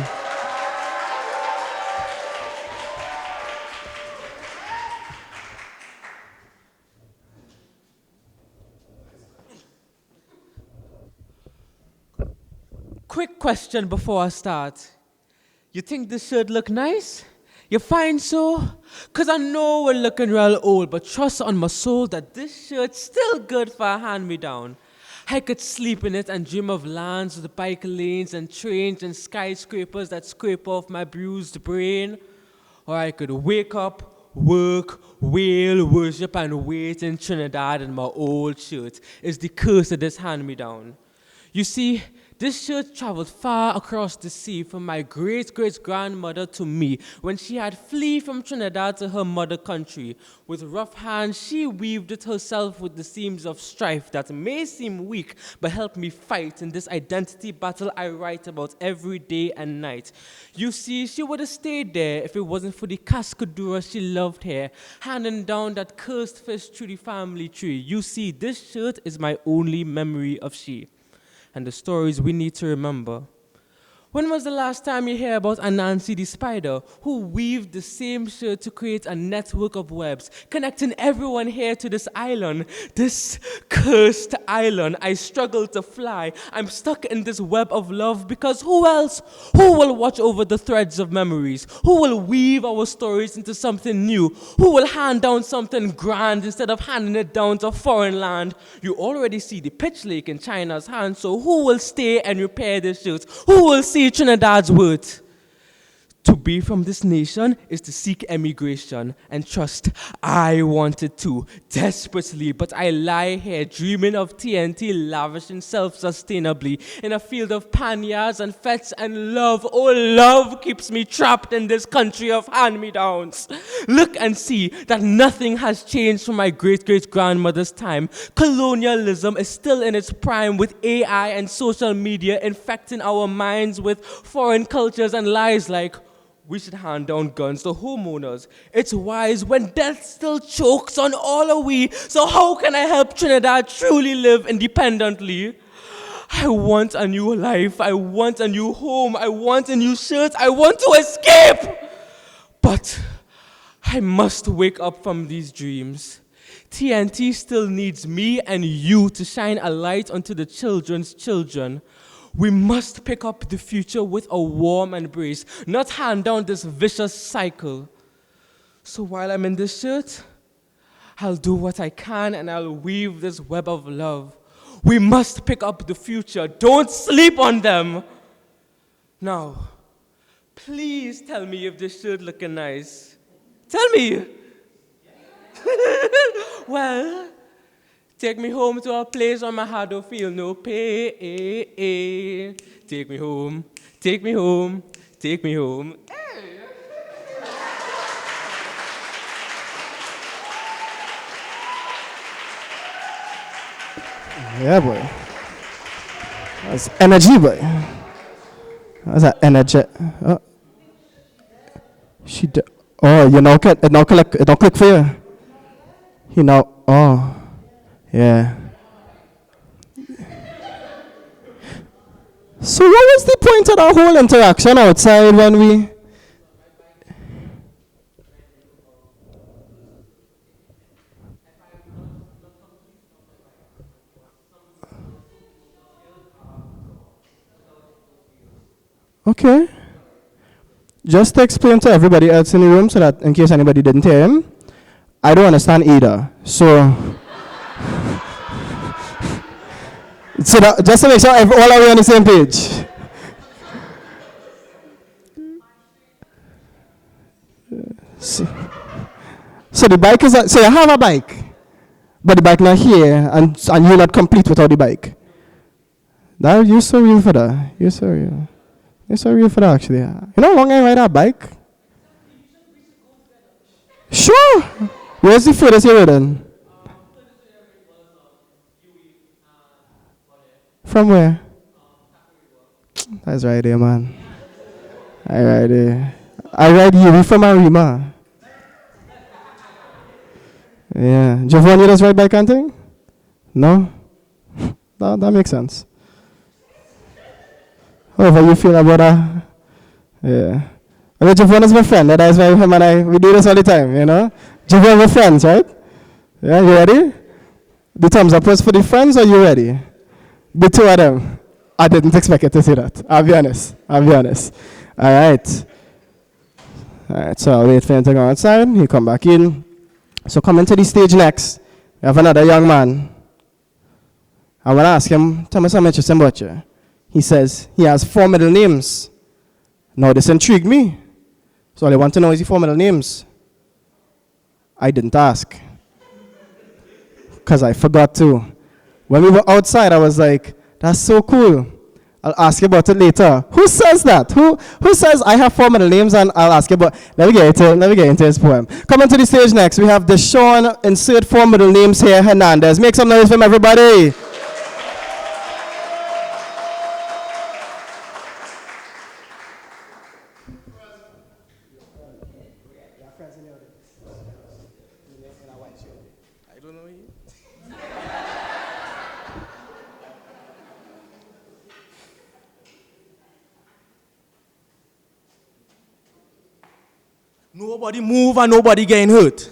Quick question before I start. You think this shirt look nice? You find so? Cause I know we're looking real old, but trust on my soul that this shirt's still good for a hand-me-down. I could sleep in it and dream of lands with bike lanes and trains and skyscrapers that scrape off my bruised brain. Or I could wake up, work, wail, worship, and wait in Trinidad in my old shirt. It's the curse of this hand-me-down. You see, this shirt traveled far across the sea from my great-great-grandmother to me when she had fled from Trinidad to her mother country. With rough hands, she weaved it herself with the seams of strife that may seem weak, but help me fight in this identity battle I write about every day and night. You see, she would have stayed there if it wasn't for the cascadura she loved here, handing down that cursed fish through the family tree. You see, this shirt is my only memory of she. And the stories we need to remember. When was the last time you heard about Anansi the spider, who weaved the same shirt to create a network of webs, connecting everyone here to this island, this cursed island? I struggle to fly. I'm stuck in this web of love because who else? Who will watch over the threads of memories? Who will weave our stories into something new? Who will hand down something grand instead of handing it down to a foreign land? You already see the pitch lake in China's hand, so who will stay and repair this shirt? Who will see Trinidad's worth? To be from this nation is to seek emigration. And trust, I wanted to, desperately, but I lie here dreaming of TNT lavishing self-sustainably in a field of panyards and fetes and love. Oh, love keeps me trapped in this country of hand-me-downs. Look and see that nothing has changed from my great-great-grandmother's time. Colonialism is still in its prime with AI and social media infecting our minds with foreign cultures and lies like we should hand down guns to homeowners. It's wise when death still chokes on all of we. So how can I help Trinidad truly live independently? I want a new life. I want a new home. I want a new shirt. I want to escape. But I must wake up from these dreams. TNT still needs me and you to shine a light onto the children's children. We must pick up the future with a warm embrace, not hand down this vicious cycle. So while I'm in this shirt, I'll do what I can and I'll weave this web of love. We must pick up the future. Don't sleep on them. Now, please tell me if this shirt looking nice. Tell me. Well, take me home to a place where my heart don't feel no pain. Take me home, take me home, take me home. Yeah, boy. That's energy, boy. That's that energy. Oh. Oh, you know, it don't click for you. You know, oh, yeah. So what was the point of that whole interaction outside when we... Okay. Just to explain to everybody else in the room so that in case anybody didn't hear him, I don't understand either. So that, just to make sure all are we on the same page. So the bike is, so you have a bike, but the bike not here, and you're not complete without the bike. That, you're so real for that. You're so real. You're so real for that, actually. You know how long I ride that bike? Sure. Where's the furthest you're ridden? From where? That's right there, man. I ride there. I ride you from Arima. Yeah. Javon, you just ride bike and thing? No? That makes sense. However you feel about that? Yeah. Okay, Javon is my friend. That is why him and we do this all the time, you know? Javon, we're friends, right? Yeah, you ready? The thumbs up was for the friends, or you ready? The two of them. I didn't expect you to say that. I'll be honest. All right. So I'll wait for him to go outside. He'll come back in. So coming to the stage next, we have another young man. I want to ask him, tell me something interesting about you. He says he has 4 middle names. Now this intrigued me. So all I want to know is the 4 middle names. I didn't ask. Because I forgot to. When we were outside, I was like, that's so cool. I'll ask you about it later. Who says that? Who says I have 4 middle names and I'll ask you about... Let me get into his poem. Coming to the stage next, we have Deshaun, insert 4 middle names here, Hernandez. Make some noise for him, everybody. Nobody move and nobody getting hurt.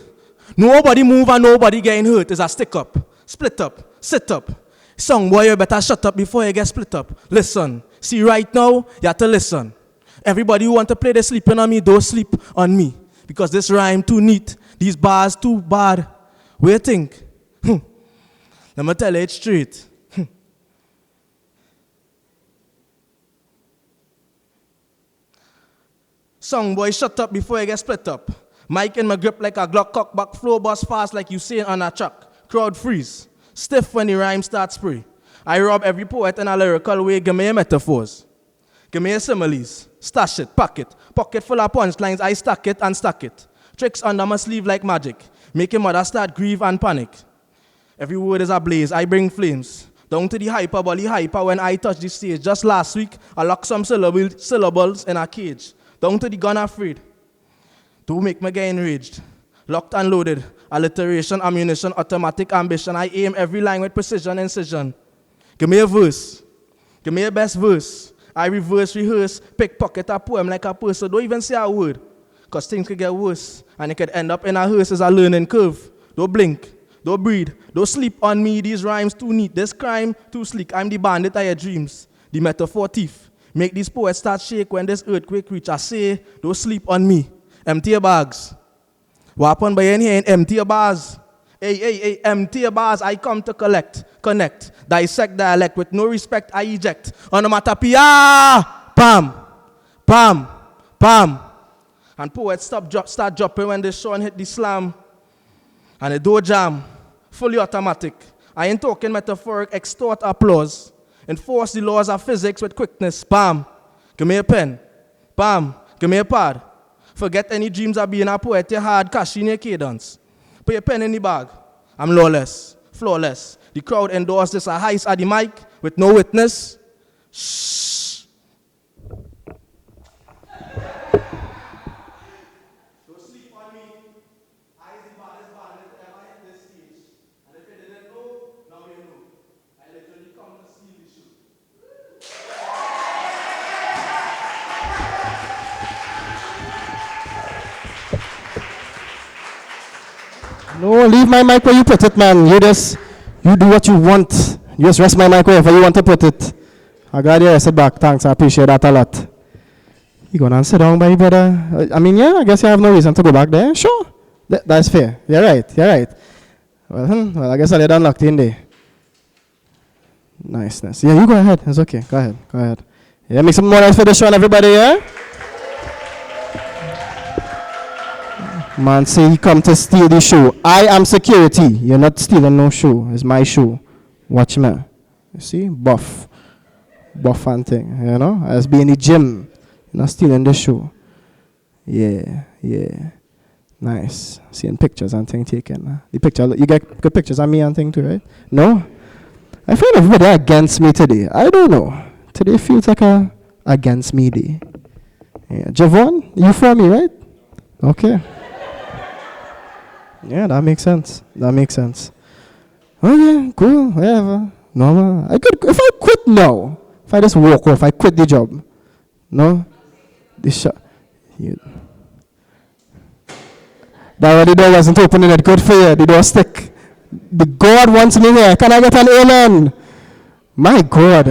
Nobody move and nobody getting hurt. It's a stick up, split up, sit up. Song boy, you better shut up before you get split up. Listen. See right now, you have to listen. Everybody who want to play the sleeping on me, don't sleep on me. Because this rhyme too neat. These bars too bad. What do you think? Let me tell you it straight. Song boy, shut up before you get split up. Mic in my grip like a Glock cock back, flow bust fast like you saying on a truck. Crowd freeze, stiff when the rhyme starts spray. I rob every poet in a lyrical way, give me your metaphors. Give me your similes, stash it, pocket full of punchlines, I stack it and stack it. Tricks under my sleeve like magic, make your mother start grieve and panic. Every word is a blaze, I bring flames. Down to the hyperbole hyper when I touch the stage. Just last week, I locked some syllables in a cage. Down to the gun afraid. Don't make me get enraged. Locked and loaded, alliteration, ammunition, automatic ambition. I aim every line with precision, incision. Give me a verse. Give me your best verse. I reverse, rehearse, pickpocket a poem like a person. Don't even say a word, because things could get worse. And it could end up in a hearse as a learning curve. Don't blink, don't breathe, don't sleep on me. These rhymes too neat, this crime too sleek. I'm the bandit of your dreams, the metaphor thief. Make these poets start shake when this earthquake reach. I say, don't sleep on me. Empty your bags. What happened by in here? Empty your bars. Hey, empty your bars. I come to collect, connect, dissect dialect. With no respect, I eject. Onomatopoeia, pam, pam, pam. And poets start dropping when the shone hit the slam. And the door jam, fully automatic. I ain't talking metaphoric, extort applause. Enforce the laws of physics with quickness, bam. Give me a pen, bam. Give me a pad. Forget any dreams of being a poet, you hard cash in your cadence. Put your pen in the bag. I'm lawless, flawless. The crowd endorsed this, a heist at the mic with no witness. Shh. Don't sleep on me. I is the baddest bandit ever hit this stage. And if you didn't know, now you know. I literally come to steal the show. No, leave my mic where you put it, man. You do what you want. You just rest my mic wherever you want to put it. I got you sit back. Thanks, I appreciate that a lot. You gonna sit down, my brother? I mean, yeah, I guess you have no reason to go back there. Sure, that's fair. You're right. Well, I guess I'll get unlocked in there. Niceness. Yeah, you go ahead. It's okay. Go ahead. Yeah, make some more noise for the show, everybody. Yeah. Man say he come to steal the show. I am security. You're not stealing no show. It's my show. Watch me. You see? Buff and thing. You know? I just be in the gym. You're not stealing the show. Yeah. Nice. Seeing pictures and thing taken. The picture, you get good pictures of me and thing too, right? No? I find everybody against me today. I don't know. Today feels like a against me day. Yeah. Javon, you for me, right? Okay. Yeah, that makes sense. Okay, cool, whatever. Normal. If I quit now, if I just walk off, I quit the job. No? That the door wasn't opening it. Good for you. The door stick. The God wants me here. Can I get an amen? My God.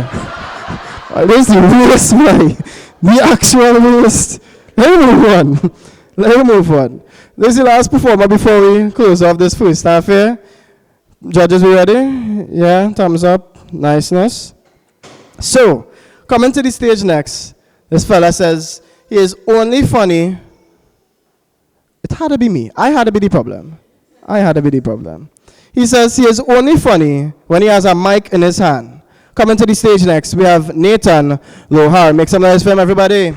This is the worst, man. The actual worst. Let me move on. This is the last performer before we close off this first half here. Judges, we ready? Yeah, thumbs up. Niceness. So, coming to the stage next, this fella says he is only funny. It had to be me. I had to be the problem. He says he is only funny when he has a mic in his hand. Coming to the stage next, we have Nathan Lohar. Make some noise for him, everybody.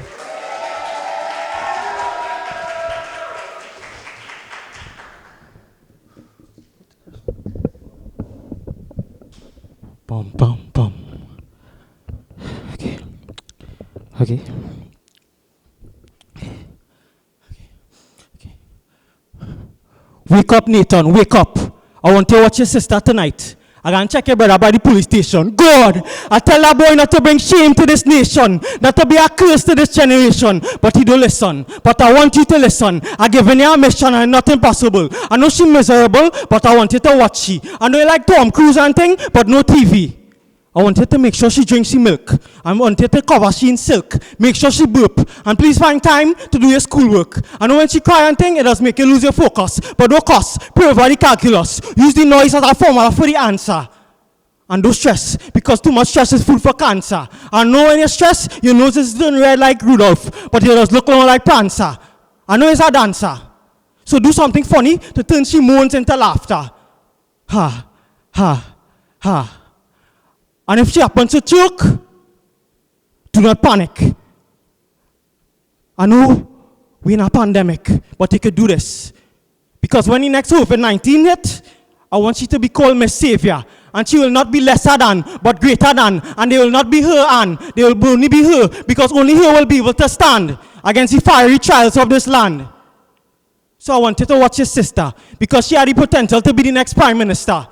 Bum. Okay. Wake up, Nathan, wake up. I want to watch your sister tonight. I can check your brother by the police station. God, I tell that boy not to bring shame to this nation, not to be a curse to this generation. But he don't listen. But I want you to listen. I given you a mission and nothing possible. I know she miserable, but I want you to watch she. I know you like Tom Cruise and thing, but no TV. I want you to make sure she drinks the milk. I want you to cover she in silk. Make sure she burp. And please find time to do your schoolwork. I know when she cry and thing, it does make you lose your focus. But no cost. Pray over the calculus. Use the noise as a formula for the answer. And don't stress, because too much stress is food for cancer. I know when you're stressed, your nose is turning red like Rudolph, but you just look like Prancer. I know it's a dancer. So do something funny to turn she moans into laughter. Ha, ha, ha. And if she happens to choke, do not panic. I know we're in a pandemic, but you could do this. Because when the next COVID-19 hit, I want you to be called Miss Savior. And she will not be lesser than, but greater than. And they will not be her and, they will only be her, because only her will be able to stand against the fiery trials of this land. So I want you to watch your sister, because she had the potential to be the next prime minister.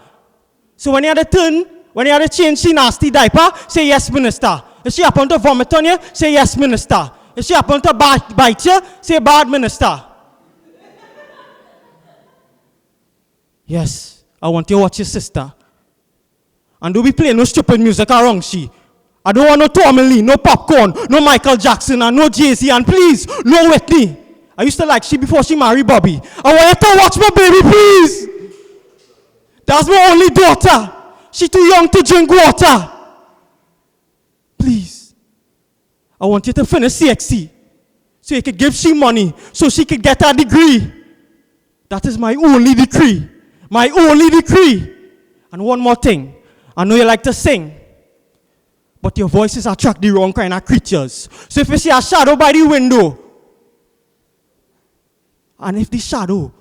So when you had a turn, when you had to change she nasty diaper, say yes, minister. If she happen to vomit on you, say yes, minister. If she happen to bite you, say bad, minister. Yes, I want you to watch your sister. And don't be playing no stupid music around she. I don't want no Tommy Lee, no Popcorn, no Michael Jackson, and no Jay-Z, and please, no Whitney. I used to like she before she married Bobby. I want you to watch my baby, please. That's my only daughter. She too young to drink water. Please. I want you to finish CXC so you could give she money so she could get her degree. That is my only decree. My only decree. And one more thing. I know you like to sing, but your voices attract the wrong kind of creatures. So if you see a shadow by the window, and if the shadow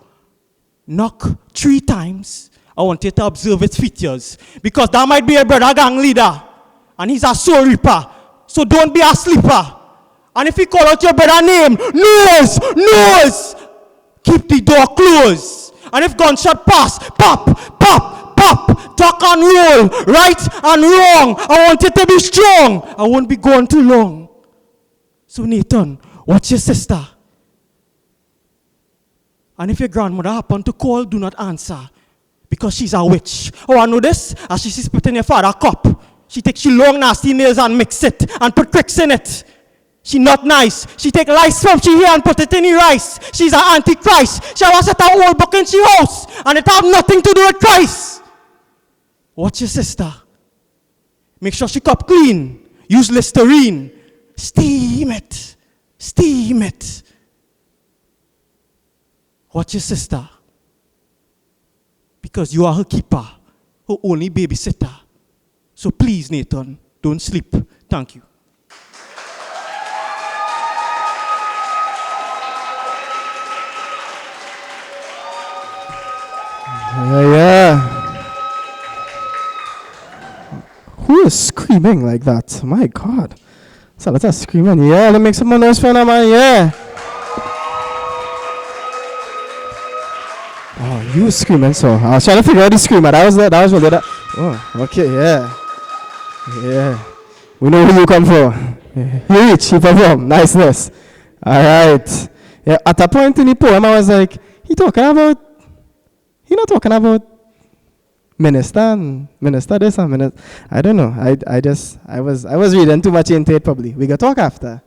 knock 3 times, I want you to observe its features. Because that might be a brother gang leader, and he's a soul reaper. So don't be a sleeper. And if he call out your brother name, nose, keep the door closed. And if gunshot pass, pop, talk and roll, right and wrong. I want you to be strong. I won't be gone too long. So Nathan, watch your sister. And if your grandmother happen to call, do not answer. Because she's a witch. Oh, I know this. As she spit in your father's cup. She takes she long nasty nails and mix it and put tricks in it. She not nice. She take lice from she here and put it in the rice. She's an antichrist. She was at a old book in she house. And it have nothing to do with Christ. Watch your sister. Make sure she cup clean. Use Listerine. Steam it. Steam it. Watch your sister. Because you are her keeper. Her only babysitter. So please, Nathan, don't sleep. Thank you. Yeah. Who is screaming like that? My God. So let's screaming. Yeah, let's make some noise for them, man. Yeah. Oh, you screaming so. I was trying to figure out the screamer. That was really that. Oh, okay, yeah. Yeah. We know who you come from. You reach, you perform. Niceness. All right. Yeah, at a point in the poem, I was like, he not talking about minister this and minister. I don't know. I was reading too much into it probably. We can talk after.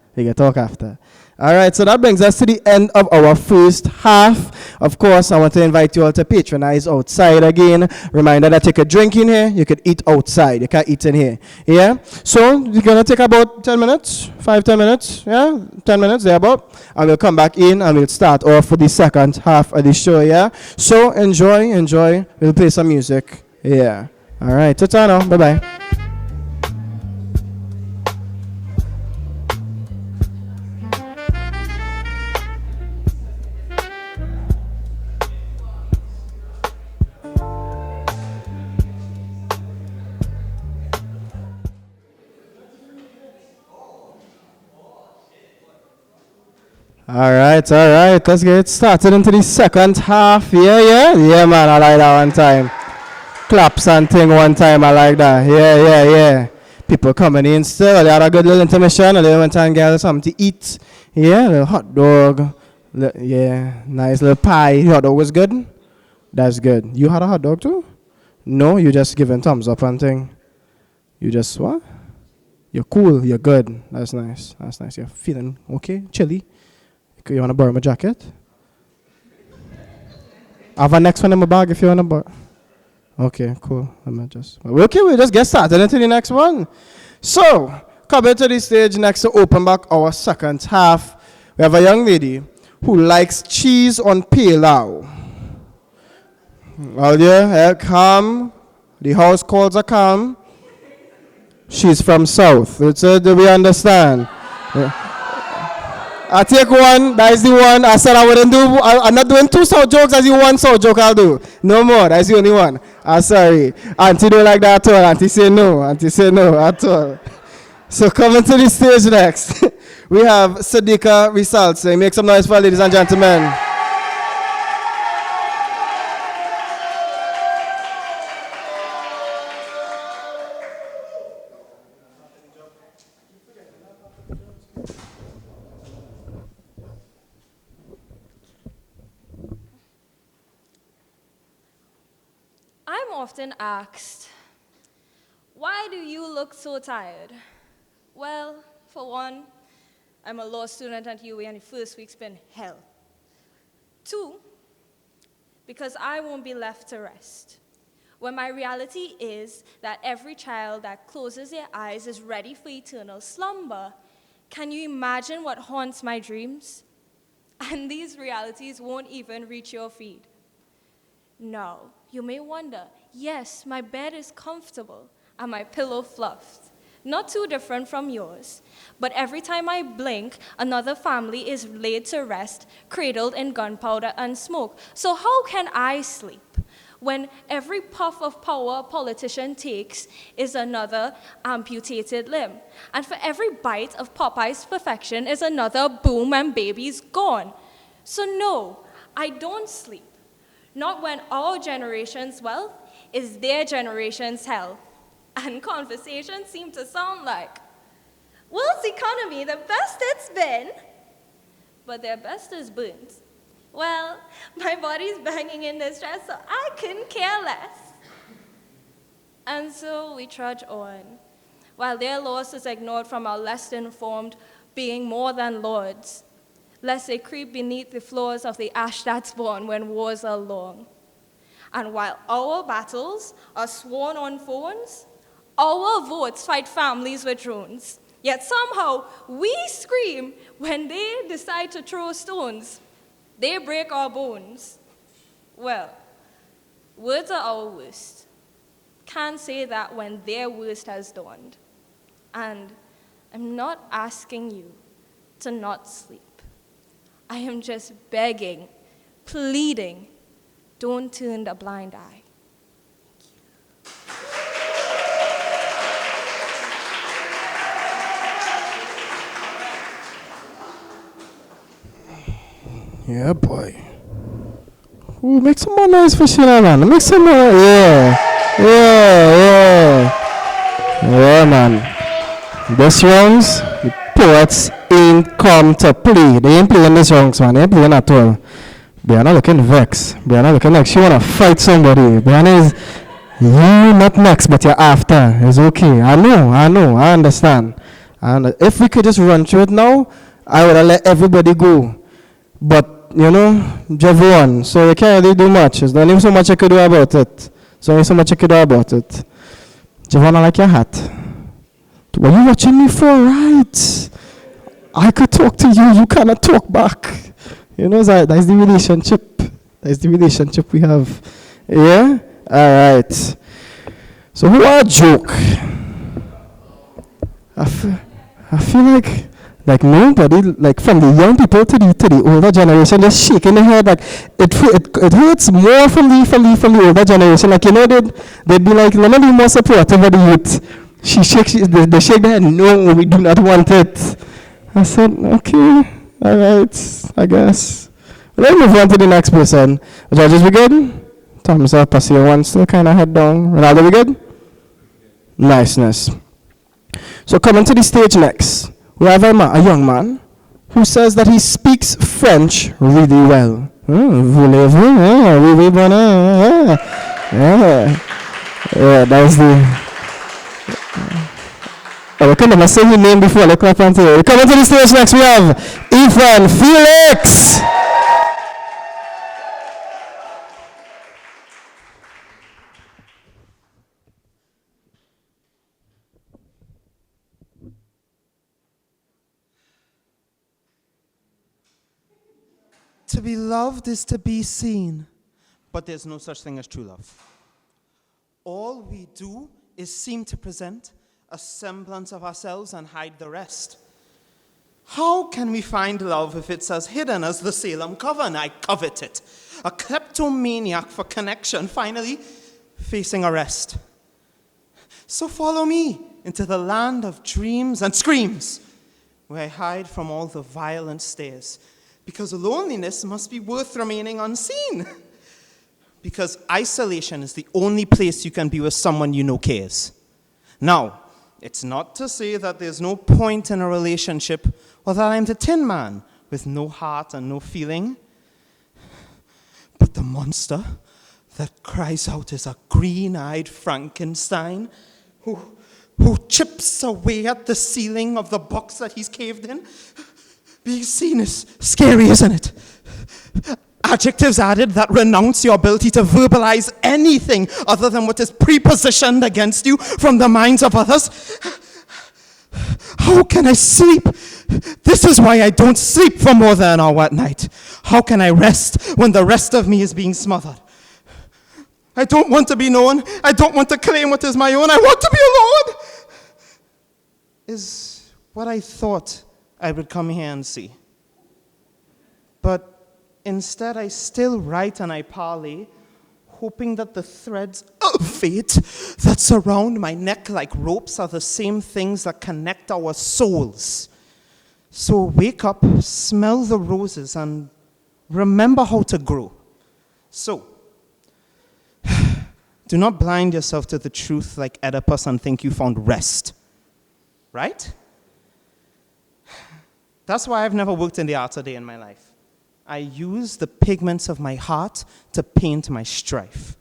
All right, so that brings us to the end of our first half. Of course, I want to invite you all to patronize outside again. Reminder that you could drink in here, you could eat outside. You can't eat in here. Yeah? So, we're going to take about 10 minutes, 5-10 minutes. Yeah? 10 minutes, thereabout. And we'll come back in and we'll start off for the second half of the show. Yeah? So, enjoy. We'll play some music. Yeah. All right, ta-ta now. Bye-bye. All right. Let's get started into the second half. Yeah, man. I like that one time. Claps and thing one time. I like that. Yeah. People coming in still. They had a good little intermission. They went and got something to eat. Yeah, a little hot dog. Yeah, nice little pie. The hot dog was good. That's good. You had a hot dog too? No, you just giving thumbs up and thing. You just what? You're cool. You're good. That's nice. You're feeling okay? Chilly? You want to borrow my jacket? I have a next one in my bag if you want to borrow. Okay, cool. Okay, we'll just get started into the next one. So, coming to the stage next to open back our second half, we have a young lady who likes cheese on pilau. All yeah, come. The house calls her come. She's from South. Do we understand? Yeah. I take one, that is the one. I said I wouldn't do, I'm not doing two South jokes as you one South joke I'll do. No more, that's the only one. I'm sorry. Auntie don't like that at all. Auntie say no at all. So coming to the stage next, we have Sadiqa Results. So make some noise for ladies and gentlemen. I'm often asked, why do you look so tired? Well, for one, I'm a law student at UA and the first week's been hell. 2, because I won't be left to rest. When my reality is that every child that closes their eyes is ready for eternal slumber, can you imagine what haunts my dreams? And these realities won't even reach your feed. No, you may wonder, yes, my bed is comfortable and my pillow fluffed. Not too different from yours, but every time I blink, another family is laid to rest, cradled in gunpowder and smoke. So how can I sleep when every puff of power a politician takes is another amputated limb? And for every bite of Popeye's perfection is another boom and baby's gone. So no, I don't sleep. Not when our generation's wealth is their generation's hell. And conversations seem to sound like, world's economy, the best it's been, but their best is burnt. Well, my body's banging in distress, so I couldn't care less. And so we trudge on, while their loss is ignored from our less informed being more than lords, lest they creep beneath the floors of the ash that's born when wars are long. And while our battles are sworn on phones, our votes fight families with drones. Yet somehow we scream when they decide to throw stones. They break our bones. Well, words are our worst. Can't say that when their worst has dawned. And I'm not asking you to not sleep. I am just begging, pleading, don't turn a blind eye. Yeah, boy. Ooh, make some more noise for Sheila, man. Make some more. Yeah, man. This rounds, the poets ain't come to play. They ain't playing this rounds, man. They ain't playing at all. Brianna looking vexed. Brianna looking like she wanna fight somebody. Brianna is, you not next, but you're after. It's okay. I know. I understand. And if we could just run through it now, I would have let everybody go. But you know, Javon, so you can't really do much. There's not even so much I could do about it. Javon, I like your hat. What are you watching me for, right? I could talk to you, you cannot talk back. You know, that's the relationship. That's the relationship we have. Yeah? Alright. So who are a joke? I feel like nobody, like from the young people to the older generation, just shaking their head. Like it hurts more from the older generation. Like, you know, they'd be like, let me be more supportive of the youth. They shake their head, no, we do not want it. I said, okay, all right, I guess. Let me move on to the next person. Judges, we good? Thumbs up, I see one still kind of head down. Ronaldo, we good? Niceness. So coming to the stage next, we have a young man who says that he speaks French really well. Voulez-vous? Oui, bon, that's the... I can never say his name before. Let's clap on to you. Coming to the stage next, we have Ethan Felix. To be loved is to be seen, but there's no such thing as true love. All we do is seem to present a semblance of ourselves and hide the rest. How can we find love if it's as hidden as the Salem coven? I covet it. A kleptomaniac for connection, finally facing arrest. So follow me into the land of dreams and screams, where I hide from all the violent stares, because loneliness must be worth remaining unseen. Because isolation is the only place you can be with someone you know cares. Now, it's not to say that there's no point in a relationship or that I'm the Tin Man with no heart and no feeling. But the monster that cries out is a green-eyed Frankenstein who chips away at the ceiling of the box that he's caved in. Being seen is scary, isn't it? Adjectives added that renounce your ability to verbalize anything other than what is prepositioned against you from the minds of others. How can I sleep? This is why I don't sleep for more than an hour at night. How can I rest when the rest of me is being smothered? I don't want to be known. I don't want to claim what is my own. I want to be alone. Is what I thought I would come here and see. But instead, I still write and I parley, hoping that the threads of fate that surround my neck like ropes are the same things that connect our souls. So wake up, smell the roses, and remember how to grow. So, do not blind yourself to the truth like Oedipus and think you found rest. Right? That's why I've never worked in the arts a day in my life. I use the pigments of my heart to paint my strife.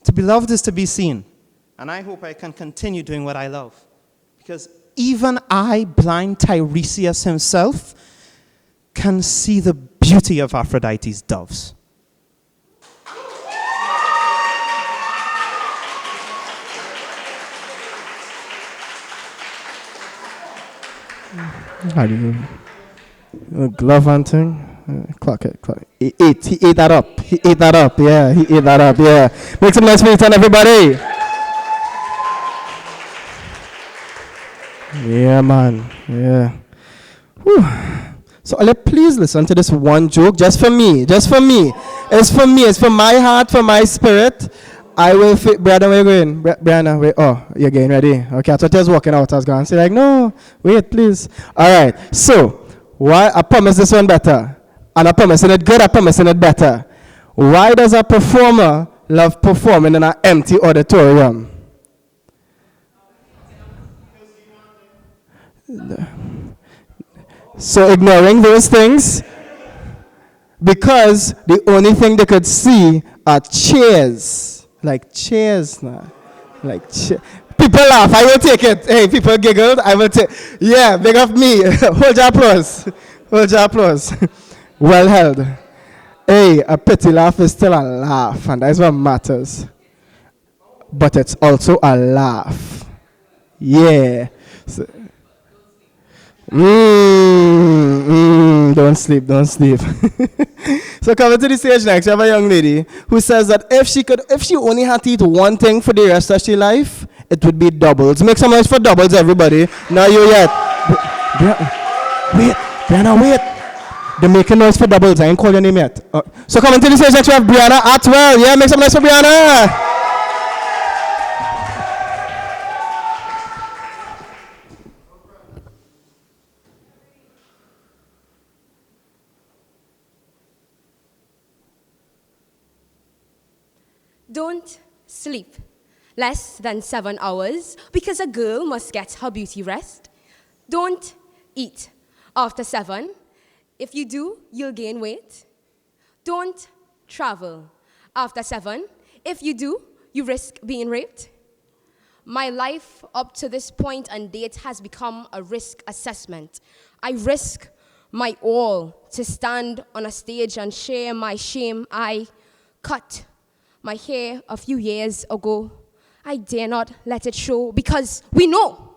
To be loved is to be seen, and I hope I can continue doing what I love. Because even I, blind Tiresias himself, can see the beauty of Aphrodite's doves. How do you glove hunting? Clock it. He ate that up. Yeah, he ate that up. Yeah. Make some nice faces on everybody. Yeah, man. Yeah. Whew. So please listen to this one joke just for me. It's for me. It's for my heart, for my spirit. I will fit. Brianna, where you going? Brianna, wait. Oh, you're getting ready. Okay, I thought you was walking out. I was going to say, like, no, wait, please. All right. So, why? I promise this one better. And I promising it good, I promising it better. Why does a performer love performing in an empty auditorium? So, ignoring those things, because the only thing they could see are chairs. Like chairs now. People laugh, I will take it. Hey, people giggled, I will take. Yeah, big of me. Hold your applause. Well held. Hey, a petty laugh is still a laugh, and that's what matters. But it's also a laugh. Yeah. So, don't sleep. So coming to the stage next, you have a young lady who says that if she only had to eat one thing for the rest of her life, it would be doubles. Make some noise for doubles, everybody. Not you yet. Brianna, wait. They're making noise for doubles. I ain't called your name yet. So coming to the stage next, we have Brianna Atwell. Yeah, make some noise for Brianna. Don't sleep less than 7 hours because a girl must get her beauty rest. Don't eat after 7. If you do, you'll gain weight. Don't travel after 7. If you do, you risk being raped. My life up to this point and date has become a risk assessment. I risk my all to stand on a stage and share my shame. I cut my hair a few years ago. I dare not let it show because we know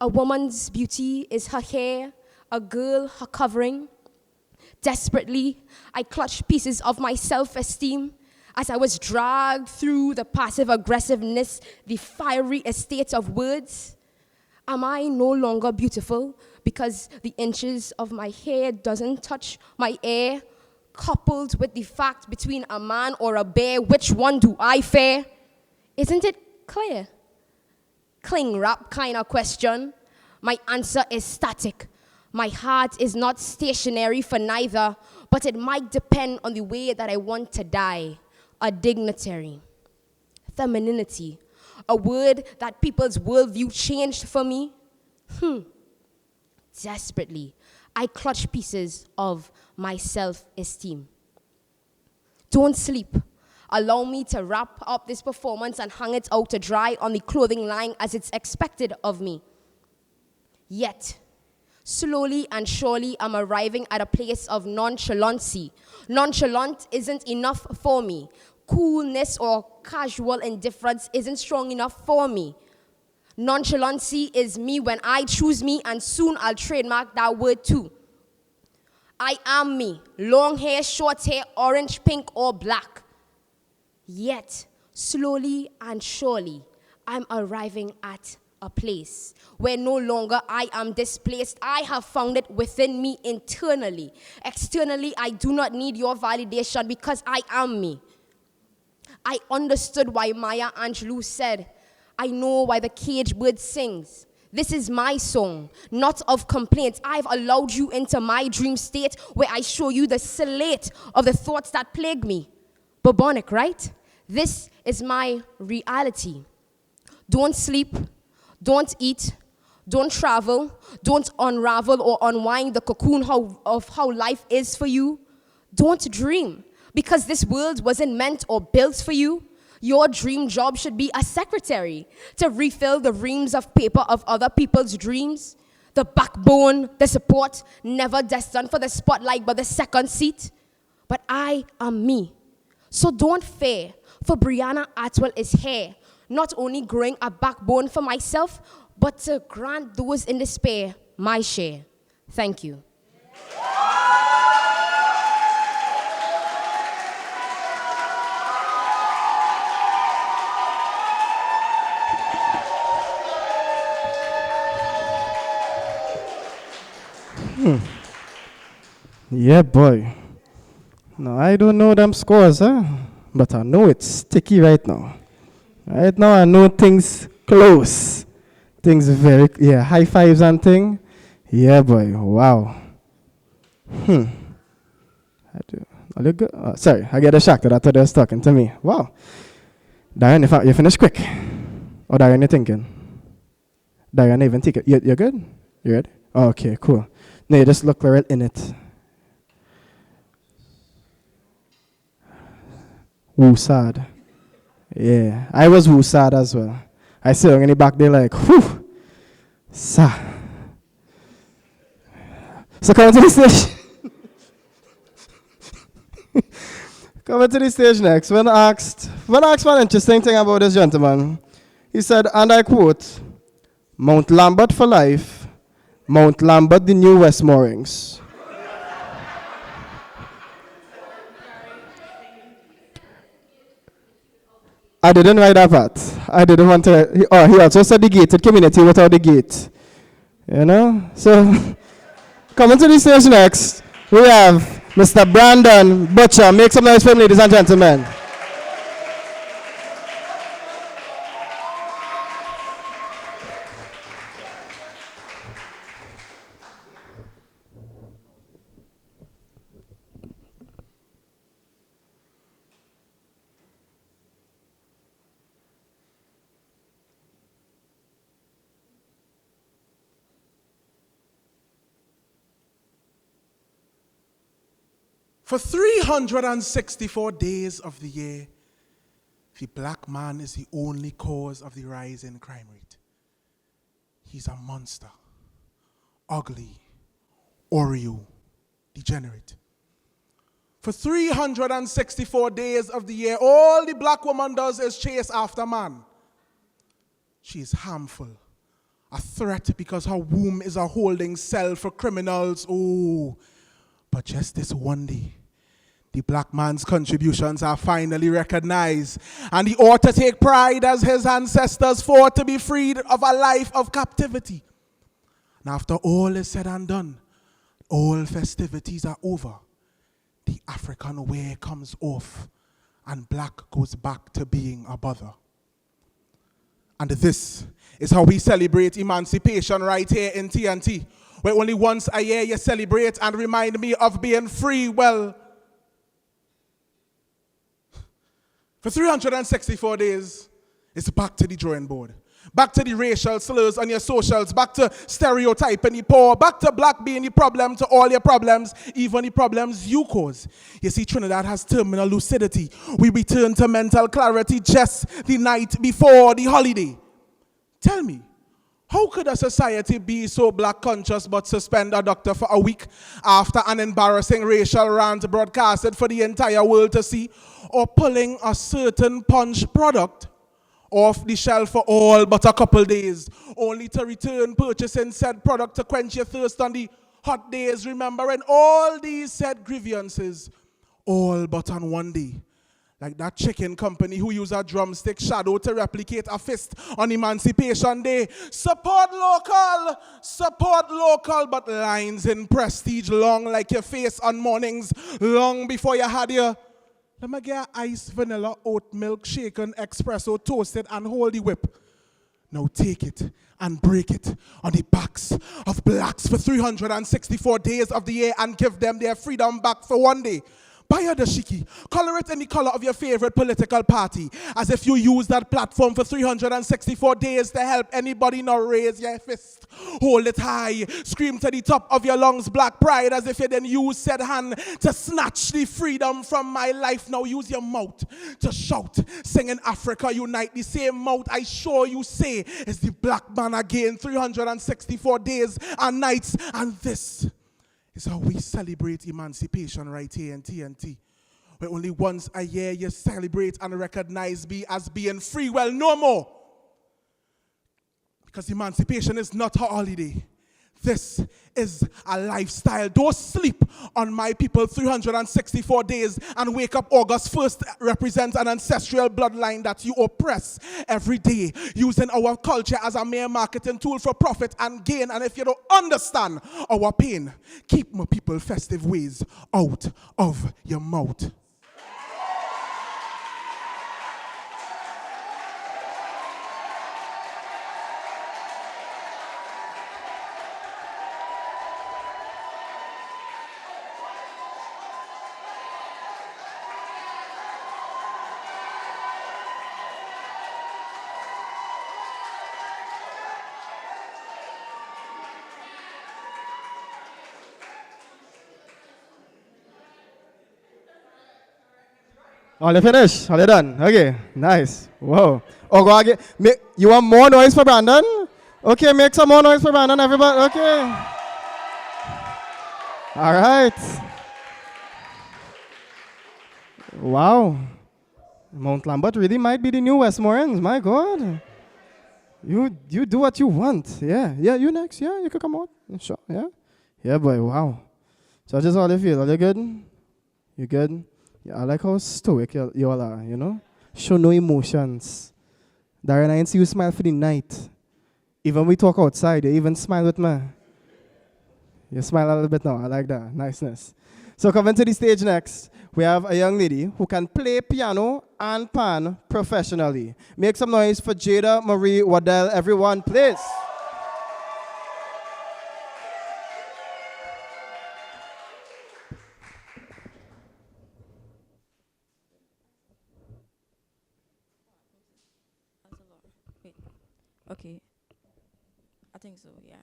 a woman's beauty is her hair, a girl her covering. Desperately, I clutched pieces of my self-esteem as I was dragged through the passive aggressiveness, the fiery estate of words. Am I no longer beautiful because the inches of my hair doesn't touch my ear? Coupled with the fact between a man or a bear, which one do I fear? Isn't it clear? Cling wrap kind of question. My answer is static. My heart is not stationary for neither, but it might depend on the way that I want to die. A dignitary. Femininity. A word that people's worldview changed for me. Desperately, I clutch pieces of my self-esteem. Don't sleep. Allow me to wrap up this performance and hang it out to dry on the clothing line as it's expected of me. Yet, slowly and surely, I'm arriving at a place of nonchalancy. Nonchalant isn't enough for me. Coolness or casual indifference isn't strong enough for me. Nonchalancy is me when I choose me, and soon I'll trademark that word too. I am me. Long hair, short hair, orange, pink, or black. Yet, slowly and surely, I'm arriving at a place where no longer I am displaced. I have found it within me internally. Externally, I do not need your validation because I am me. I understood why Maya Angelou said, I know why the caged bird sings. This is my song, not of complaints. I've allowed you into my dream state where I show you the slate of the thoughts that plague me. Bubonic, right? This is my reality. Don't sleep, don't eat, don't travel, don't unravel or unwind the cocoon of how life is for you. Don't dream, because this world wasn't meant or built for you. Your dream job should be a secretary to refill the reams of paper of other people's dreams. The backbone, the support, never destined for the spotlight but the second seat. But I am me. So don't fear, for Brianna Atwell is here, not only growing a backbone for myself, but to grant those in despair my share. Thank you. Yeah, boy. No, I don't know them scores, huh? But I know it's sticky right now. Right now, I know things close. Things very, high fives and thing. Yeah, boy, wow. I do. Are you good? Sorry, I get a shock that I thought they was talking to me. Wow. Diane, you finished quick. Or Diane, you thinking? Diane, even take it. You're good? You ready? Okay, cool. No, you just look right in it. Woo sad. Yeah, I was woo sad as well. I see in the back there like, whew, sa. So come to the stage. Coming to the stage next. When asked one interesting thing about this gentleman, he said, and I quote, Mount Lambert for life, Mount Lambert the new West Moorings. I didn't write that part. I didn't want to. He also said the gated community without the gate. You know? So, coming to the stage next, we have Mr. Brandon Butcher. Make some noise for him, ladies and gentlemen. For 364 days of the year, the black man is the only cause of the rise in crime rate. He's a monster, ugly, Oreo, degenerate. For 364 days of the year, all the black woman does is chase after man. She is harmful, a threat because her womb is a holding cell for criminals. Oh, But just this one day, the black man's contributions are finally recognized, and he ought to take pride as his ancestors fought to be freed of a life of captivity. And after all is said and done, all festivities are over. The African wear comes off, and black goes back to being a bother. And this is how we celebrate emancipation right here in TNT, where only once a year you celebrate and remind me of being free. Well, for 364 days, it's back to the drawing board. Back to the racial slurs on your socials, back to stereotyping the poor, back to black being the problem to all your problems, even the problems you cause. You see, Trinidad has terminal lucidity. We return to mental clarity just the night before the holiday. Tell me, how could a society be so black conscious but suspend a doctor for a week after an embarrassing racial rant broadcasted for the entire world to see, or pulling a certain punch product off the shelf for all but a couple days, only to return purchasing said product to quench your thirst on the hot days, remembering all these said grievances, all but on one day. Like that chicken company who use a drumstick shadow to replicate a fist on Emancipation Day. Support local, but lines in prestige long like your face on mornings long before you had your let me get iced vanilla oat milk shaken espresso toasted and hold the whip. Now take it and break it on the backs of blacks for 364 days of the year and give them their freedom back for one day. Buy a dashiki, color it in the color of your favorite political party, as if you use that platform for 364 days to help anybody not raise your fist. Hold it high, scream to the top of your lungs, black pride, as if you then use said hand to snatch the freedom from my life. Now use your mouth to shout, singing Africa Unite, the same mouth I sure you say is the black man again, 364 days and nights, and this is how we celebrate emancipation right here in TNT. Where only once a year you celebrate and recognize me as being free. Well, no more. Because emancipation is not a holiday. This is a lifestyle. Don't sleep on my people 364 days and wake up August 1st represents an ancestral bloodline that you oppress every day, using our culture as a mere marketing tool for profit and gain. And if you don't understand our pain, keep my people festive ways out of your mouth. All you finished? All you done? Okay, nice. Whoa. Oh, go again. You want more noise for Brandon? Okay, make some more noise for Brandon, everybody. Okay. All right. Wow. Mount Lambert really might be the new Westmoreland. My God. You do what you want. Yeah, you next. Yeah, you can come out. Sure, yeah. Yeah, boy, wow. So just how you feel? Are you good? You good? Yeah, I like how stoic you all are, you know? Show no emotions. Darren, I ain't see you smile for the night. Even when we talk outside, you even smile with me. You smile a little bit now. I like that. Niceness. So coming to the stage next, we have a young lady who can play piano and pan professionally. Make some noise for Jada Marie Waddell, everyone, please. Okay. I think so, yeah.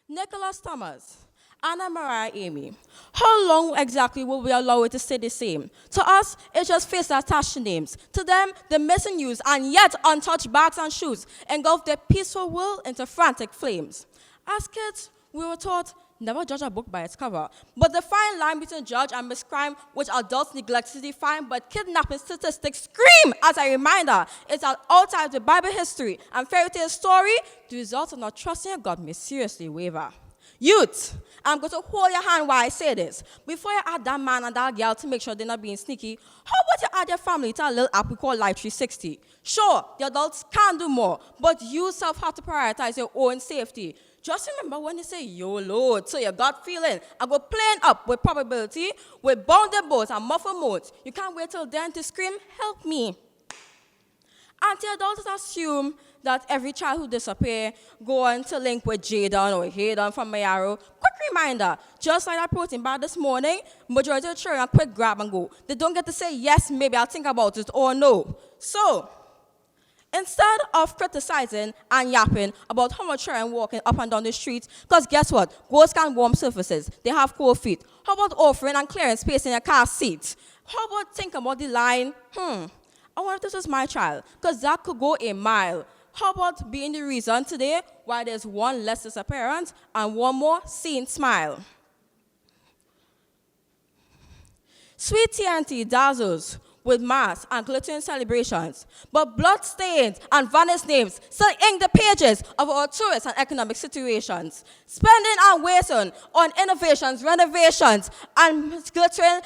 Nicholas Thomas, Anna Mariah Amy. How long exactly will we allow it to stay the same? To us, it's just faces attached to names. To them, the missing use and yet untouched bags and shoes engulf their peaceful world into frantic flames. As kids, we were taught never judge a book by its cover. But the fine line between judge and miscrime, which adults neglect to define, but kidnapping statistics scream as a reminder, is that outside the Bible history and fairy tale story, the results of not trusting your God may seriously waver. Youth, I'm going to hold your hand while I say this. Before you add that man and that girl to make sure they're not being sneaky, how about you add your family to a little app we call Life 360? Sure, the adults can do more, but you self have to prioritize your own safety. Just remember when you say YOLO to your gut feeling and go playing up with probability, with bounded boats and muffled modes. You can't wait till then to scream, help me. Anti-adults assume that every child who disappears go on to link with Jadon or Hayden from Mayaro. Quick reminder, just like that protein bar this morning, majority of the children quick grab and go. They don't get to say, yes, maybe I'll think about it, or no. So, instead of criticizing and yapping about how much children walking up and down the street, because guess what? Ghosts can warm surfaces. They have cold feet. How about offering and clearing space in your car seat? How about thinking about the line, I wonder if this was my child, because that could go a mile. How about being the reason today why there's one less disappearance and one more seen smile? Sweet TNT dazzles with mass and glittering celebrations, but bloodstains and vanished names still ink the pages of our tourist and economic situations. Spending and wasting on innovations, renovations, and glittering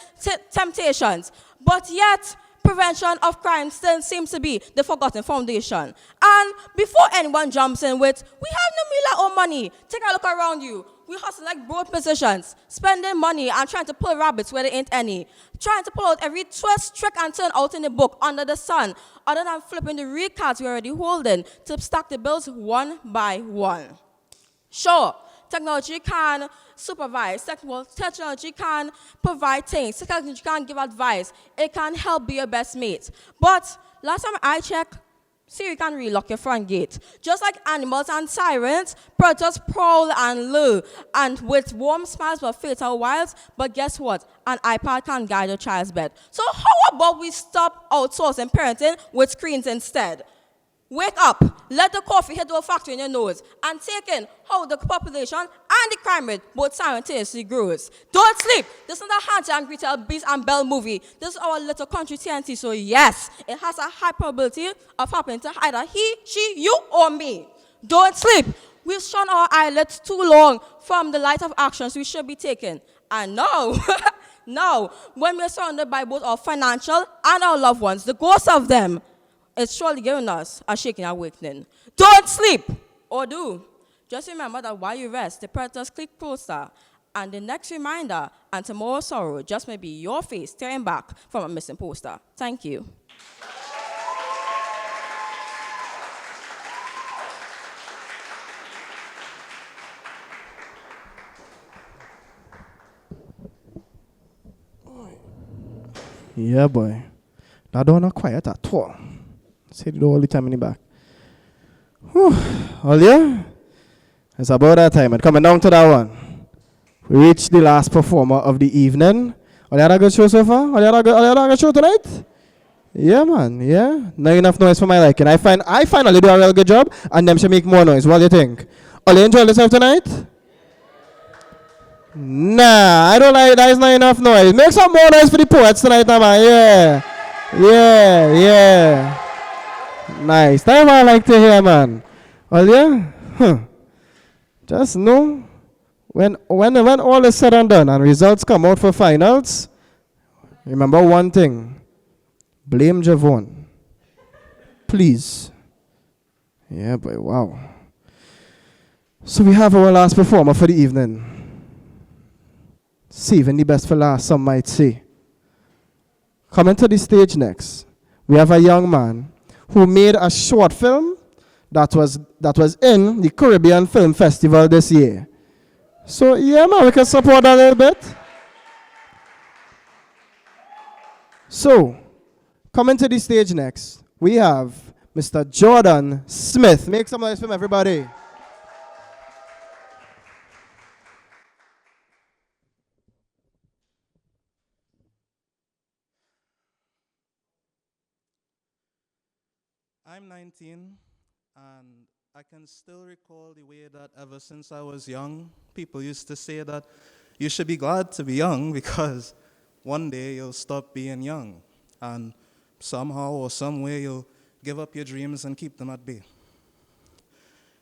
temptations, but yet prevention of crime still seems to be the forgotten foundation. And before anyone jumps in with, we have no million or money, take a look around you. We hustle like broad positions, spending money and trying to pull rabbits where there ain't any. Trying to pull out every twist, trick, and turn out in the book under the sun, other than flipping the real cards we're already holding to stack the bills one by one. Sure, technology can supervise, technology can provide things, technology can give advice, it can help be your best mate. But last time I checked, Siri can relock your front gate. Just like animals and sirens, predators prowl and lure, and with warm smiles but fatal wiles. But guess what? An iPad can guide your child's bed. So how about we stop outsourcing parenting with screens instead? Wake up, let the coffee hit the olfactory in your nose, and take in how the population and the crime rate both simultaneously grows. Don't sleep. This is not a Hansel and Gretel, Beast and Belle movie. This is our little country TNT, so yes, it has a high probability of happening to either he, she, you, or me. Don't sleep. We've shone our eyelids too long from the light of actions we should be taking. And now, now, when we're surrounded by both our financial and our loved ones, the ghosts of them, it's surely giving us a shaking awakening. Don't sleep, or do. Just remember that while you rest, the predators click closer, and the next reminder and tomorrow's sorrow just may be your face staring back from a missing poster. Thank you. Yeah, boy. That door not quiet at all. Say it all the time in the back. Whew. All yeah? It's about that time. And coming down to that one. We reached the last performer of the evening. All you had a good show so far? All you had a good show tonight? Yeah, man. Yeah. Not enough noise for my liking. I finally do a real good job, and them should make more noise. What do you think? All you enjoyed yourself tonight? Nah, I don't like that. Is not enough noise. Make some more noise for the poets tonight, man. Yeah. Yeah, yeah. Nice. That's what I like to hear, man. Well, yeah. Just know when all is said and done and results come out for finals, remember one thing. Blame Javon. Please. Yeah, boy. Wow. So we have our last performer for the evening. Saving the best for last, some might say. Coming to the stage next, we have a young man who made a short film that was in the Caribbean Film Festival this year. So yeah, man, we can support that a little bit. So, coming to the stage next, we have Mr. Jordan Smith. Make some noise for everybody. I'm 19 and I can still recall the way that ever since I was young, people used to say that you should be glad to be young because one day you'll stop being young. And somehow or some way you'll give up your dreams and keep them at bay.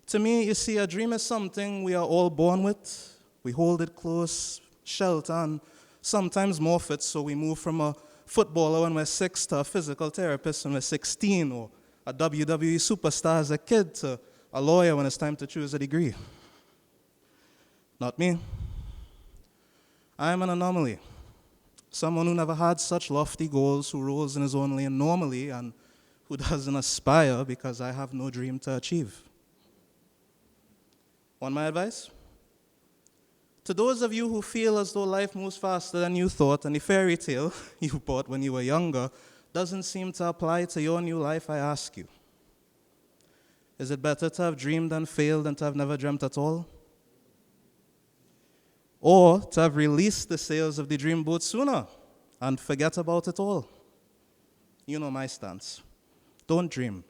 To me, you see, a dream is something we are all born with. We hold it close, shelter, and sometimes morph it, so we move from a footballer when we're 6 to a physical therapist when we're 16, or a WWE superstar as a kid to a lawyer when it's time to choose a degree. Not me. I'm an anomaly. Someone who never had such lofty goals, who rolls in his own lane normally, and who doesn't aspire because I have no dream to achieve. Want my advice? To those of you who feel as though life moves faster than you thought and the fairy tale you bought when you were younger doesn't seem to apply to your new life, I ask you, is it better to have dreamed and failed than to have never dreamt at all? Or to have released the sails of the dream boat sooner and forget about it all? You know my stance. Don't dream.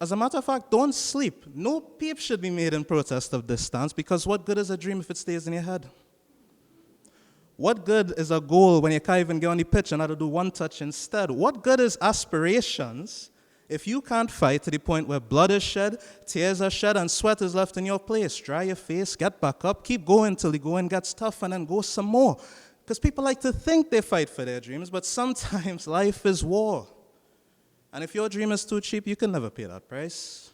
As a matter of fact, don't sleep. No peep should be made in protest of this stance, because what good is a dream if it stays in your head? What good is a goal when you can't even get on the pitch and have to do one touch instead? What good is aspirations if you can't fight to the point where blood is shed, tears are shed, and sweat is left in your place? Dry your face, get back up, keep going till the going gets tough, and then go some more. Because people like to think they fight for their dreams, but sometimes life is war. And if your dream is too cheap, you can never pay that price.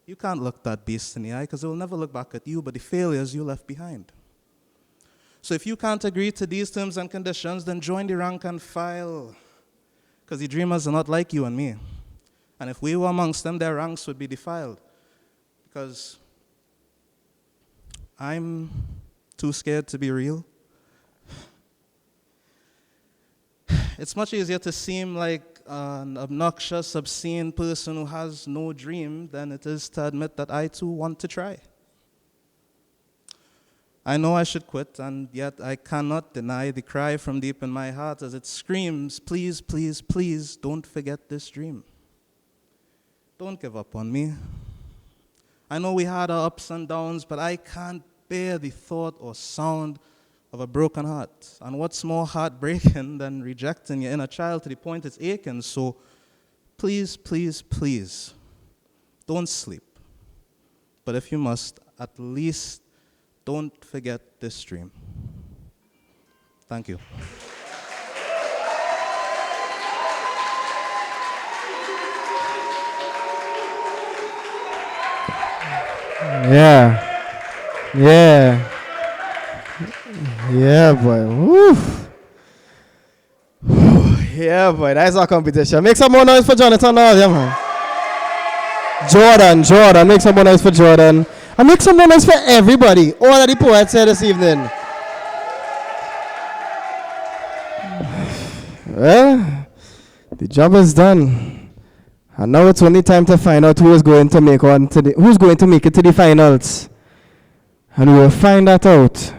You can't look that beast in the eye because it will never look back at you, but the failures you left behind. So if you can't agree to these terms and conditions, then join the rank and file. Because the dreamers are not like you and me. And if we were amongst them, their ranks would be defiled. Because I'm too scared to be real. It's much easier to seem like an obnoxious, obscene person who has no dream than it is to admit that I too want to try. I know I should quit, and yet I cannot deny the cry from deep in my heart as it screams, please, please, please, don't forget this dream. Don't give up on me. I know we had our ups and downs, but I can't bear the thought or sound of a broken heart. And what's more heartbreaking than rejecting your inner child to the point it's aching? So please, please, please, don't sleep. But if you must, at least don't forget this dream. Thank you. Yeah. Yeah. Yeah, boy. Woo. Yeah, boy. That's our competition. Make some more noise for Jonathan now, yeah, man. Jordan. Make some more noise for Jordan. And make some more noise for everybody. All of the poets here this evening. Well, the job is done. And now it's only time to find out who's going to make it to the finals. And we will find that out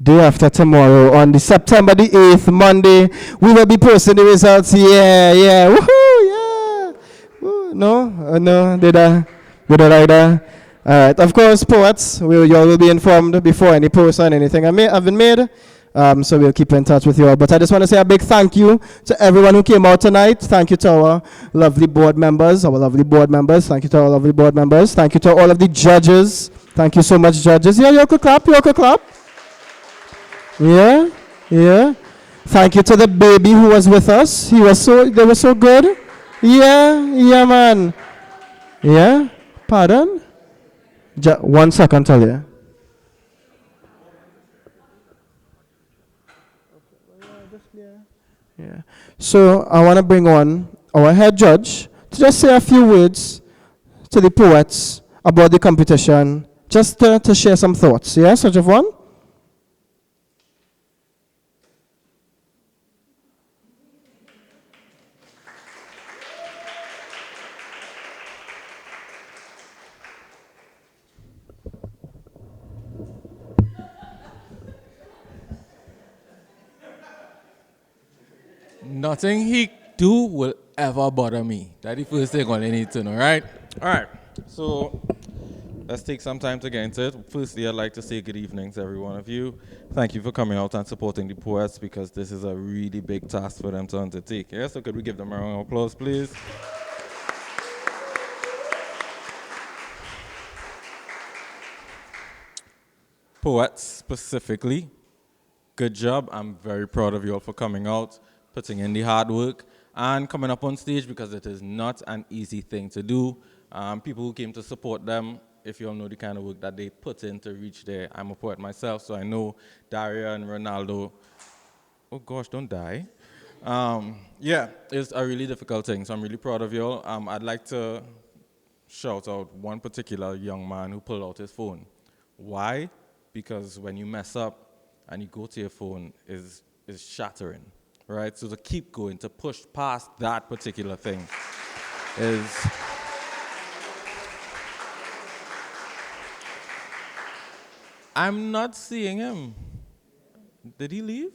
day after tomorrow on the September the 8th, Monday. We will be posting the results. Yeah. Woohoo, yeah. Woo. No, did I like that? All right, of course, poets, you all will be informed before any posts or anything have been made. So we'll keep in touch with you all. But I just want to say a big thank you to everyone who came out tonight. Thank you to our lovely board members. Thank you to our lovely board members. Thank you to all of the judges. Thank you so much, judges. Yeah, you could clap. Yeah. Thank you to the baby who was with us. They were so good. Yeah, man. Yeah, pardon? 1 second, tell you. Yeah. So I want to bring on our head judge to just say a few words to the poets about the competition, just to share some thoughts. Yeah, such of one? Nothing he do will ever bother me. That's the first thing I need to know, right? All right. So let's take some time to get into it. Firstly, I'd like to say good evening to every one of you. Thank you for coming out and supporting the poets because this is a really big task for them to undertake. Yeah, so could we give them a round of applause, please? Poets specifically, good job. I'm very proud of you all for coming out, putting in the hard work, and coming up on stage because it is not an easy thing to do. People who came to support them, if you all know the kind of work that they put in to reach there. I'm a poet myself, so I know Daria and Ronaldo. Oh gosh, don't die. Yeah, it's a really difficult thing, so I'm really proud of you all. I'd like to shout out one particular young man who pulled out his phone. Why? Because when you mess up and you go to your phone, is shattering, right? So to keep going, to push past that particular thing is... I'm not seeing him. Did he leave?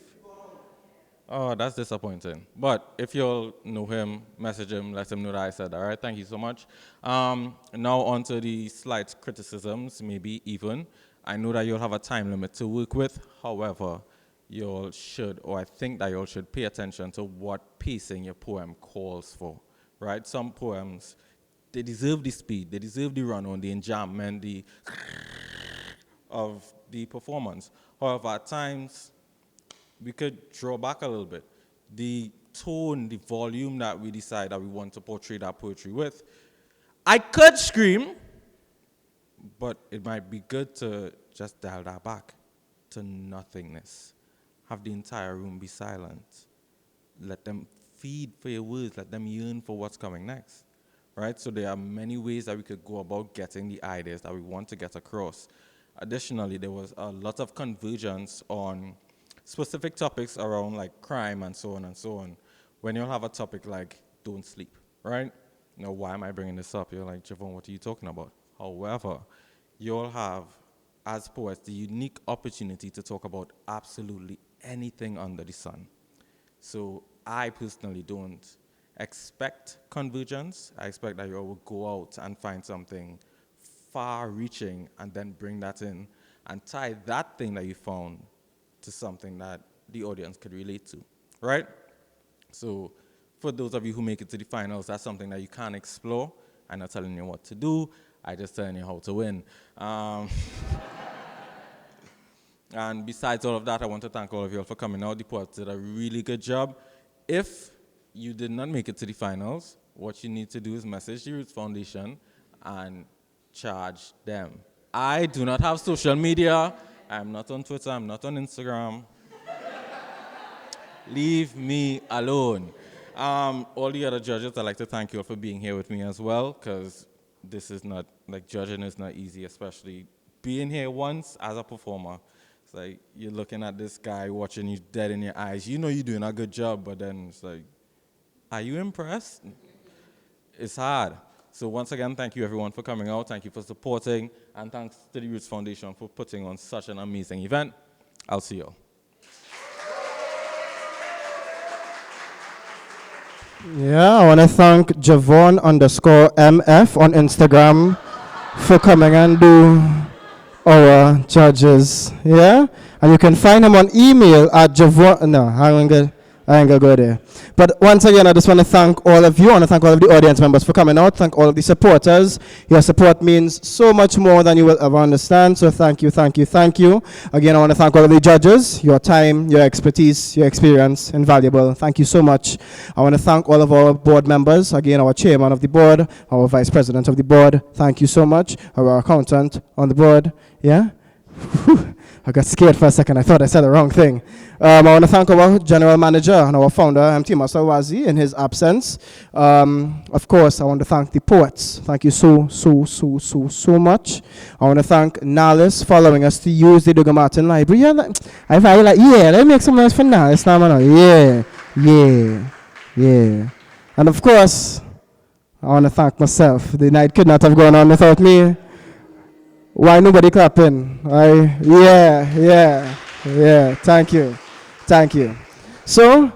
Oh, that's disappointing. But if you all know him, message him, let him know that I said that. All right, thank you so much. Now on to the slight criticisms, maybe even. I know that you'll have a time limit to work with. However, you all should, or I think that you all should pay attention to what pacing your poem calls for, right? Some poems, they deserve the speed, they deserve the run-on, the enjambment, the of the performance. However, at times, we could draw back a little bit. The tone, the volume that we decide that we want to portray that poetry with, I could scream, but it might be good to just dial that back to nothingness. Have the entire room be silent. Let them feed for your words. Let them yearn for what's coming next, right? So there are many ways that we could go about getting the ideas that we want to get across. Additionally, there was a lot of convergence on specific topics around like crime and so on and so on. When you'll have a topic like don't sleep, right? You know, why am I bringing this up? You're like, Javon, what are you talking about? However, you'll have, as poets, the unique opportunity to talk about absolutely anything under the sun. So I personally don't expect convergence. I expect that you all will go out and find something far-reaching and then bring that in and tie that thing that you found to something that the audience could relate to, right? So for those of you who make it to the finals, that's something that you can't explore. I'm not telling you what to do. I just telling you how to win. And besides all of that, I want to thank all of you all for coming out. The poets did a really good job. If you did not make it to the finals, what you need to do is message the Roots Foundation and charge them. I do not have social media. I'm not on Twitter. I'm not on Instagram. Leave me alone. All the other judges, I'd like to thank you all for being here with me as well, because this is not, like, judging is not easy, especially being here once as a performer. It's like you're looking at this guy watching you dead in your eyes. You know you're doing a good job, but then it's like, are you impressed? It's hard. So once again, thank you everyone for coming out. Thank you for supporting. And thanks to the Roots Foundation for putting on such an amazing event. I'll see you all. Yeah, I want to thank Javon_MF on Instagram for coming and do our judges. Yeah? And you can find him on email at Javon. No, I ain't gonna go there. But once again, I just want to thank all of you. I want to thank all of the audience members for coming out. Thank all of the supporters. Your support means so much more than you will ever understand. So thank you, thank you, thank you. Again, I want to thank all of the judges. Your time, your expertise, your experience, invaluable. Thank you so much. I want to thank all of our board members. Again, our chairman of the board, our vice president of the board. Thank you so much. Our accountant on the board. Yeah? I got scared for a second. I thought I said the wrong thing. I want to thank our general manager and our founder, Tima Sawazi, in his absence. Of course, I want to thank the poets. Thank you so much. I want to thank Nalis for allowing us to use the Duga Martin Library. Yeah, I feel like, yeah, let me make some noise for Nalis. Yeah. And of course, I want to thank myself. The night could not have gone on without me. Why nobody clapping? Yeah. Thank you. So,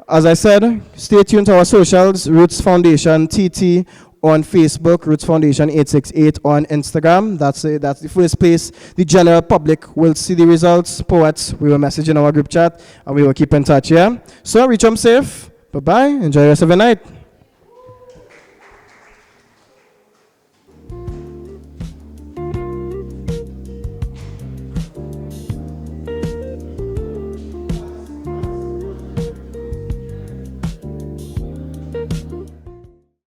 as I said, stay tuned to our socials, Roots Foundation, TT, on Facebook, Roots Foundation 868 on Instagram. That's the first place the general public will see the results. Poets, we will message in our group chat and we will keep in touch, yeah? So reach home safe. Bye-bye. Enjoy the rest of the night.